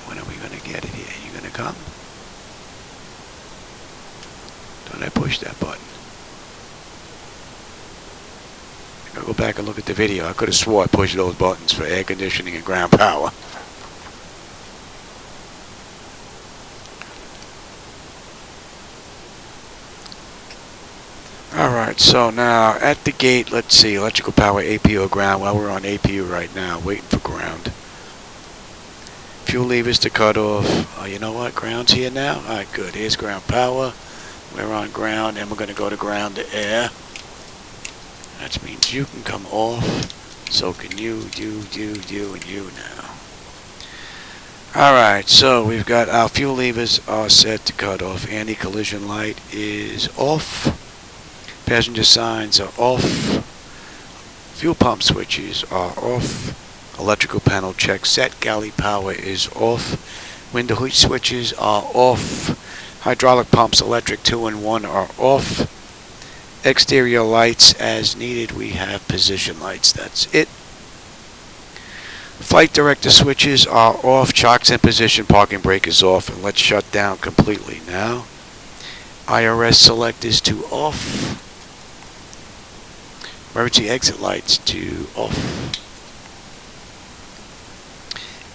When are we going to get it here? You going to come? Don't I push that button? I gotta go back and look at the video. I could have swore I pushed those buttons for air conditioning and ground power. Alright, so now at the gate, let's see, electrical power, APU or ground. Well, we're on APU right now, waiting for ground. Fuel levers to cut off. Oh, you know what? Ground's here now? Alright, good. Here's ground power. We're on ground, and we're going to go to ground to air. That means you can come off. So can you, and you now. Alright, so we've got our fuel levers are set to cut off. Anti-collision light is off. Passenger signs are off. Fuel pump switches are off. Electrical panel check set. Galley power is off. Window heat switches are off. Hydraulic pumps, electric 2 and 1 are off. Exterior lights as needed. We have position lights. That's it. Flight director switches are off. Chocks in position. Parking brake is off. And let's shut down completely now. IRS select is to off. Emergency exit lights to off.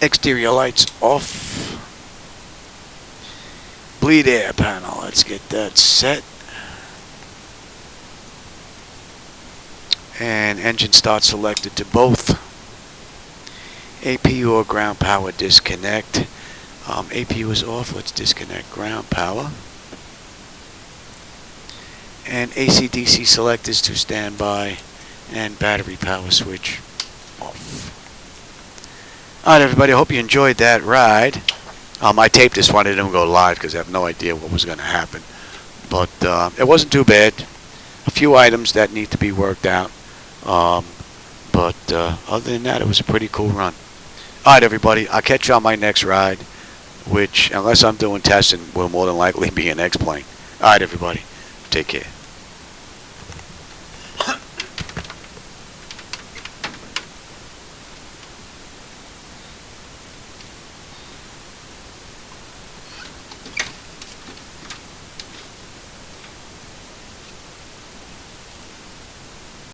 Exterior lights off. Bleed air panel. Let's get that set. And engine start selected to both. APU or ground power disconnect. APU is off. Let's disconnect ground power. And AC/DC select is to standby, and battery power switch off. Alright everybody, I hope you enjoyed that ride. I taped this one, I didn't go live because I have no idea what was going to happen. But it wasn't too bad. A few items that need to be worked out. But other than that, it was a pretty cool run. Alright everybody, I'll catch you on my next ride, which, unless I'm doing testing, will more than likely be an X-plane. Alright everybody. Take care.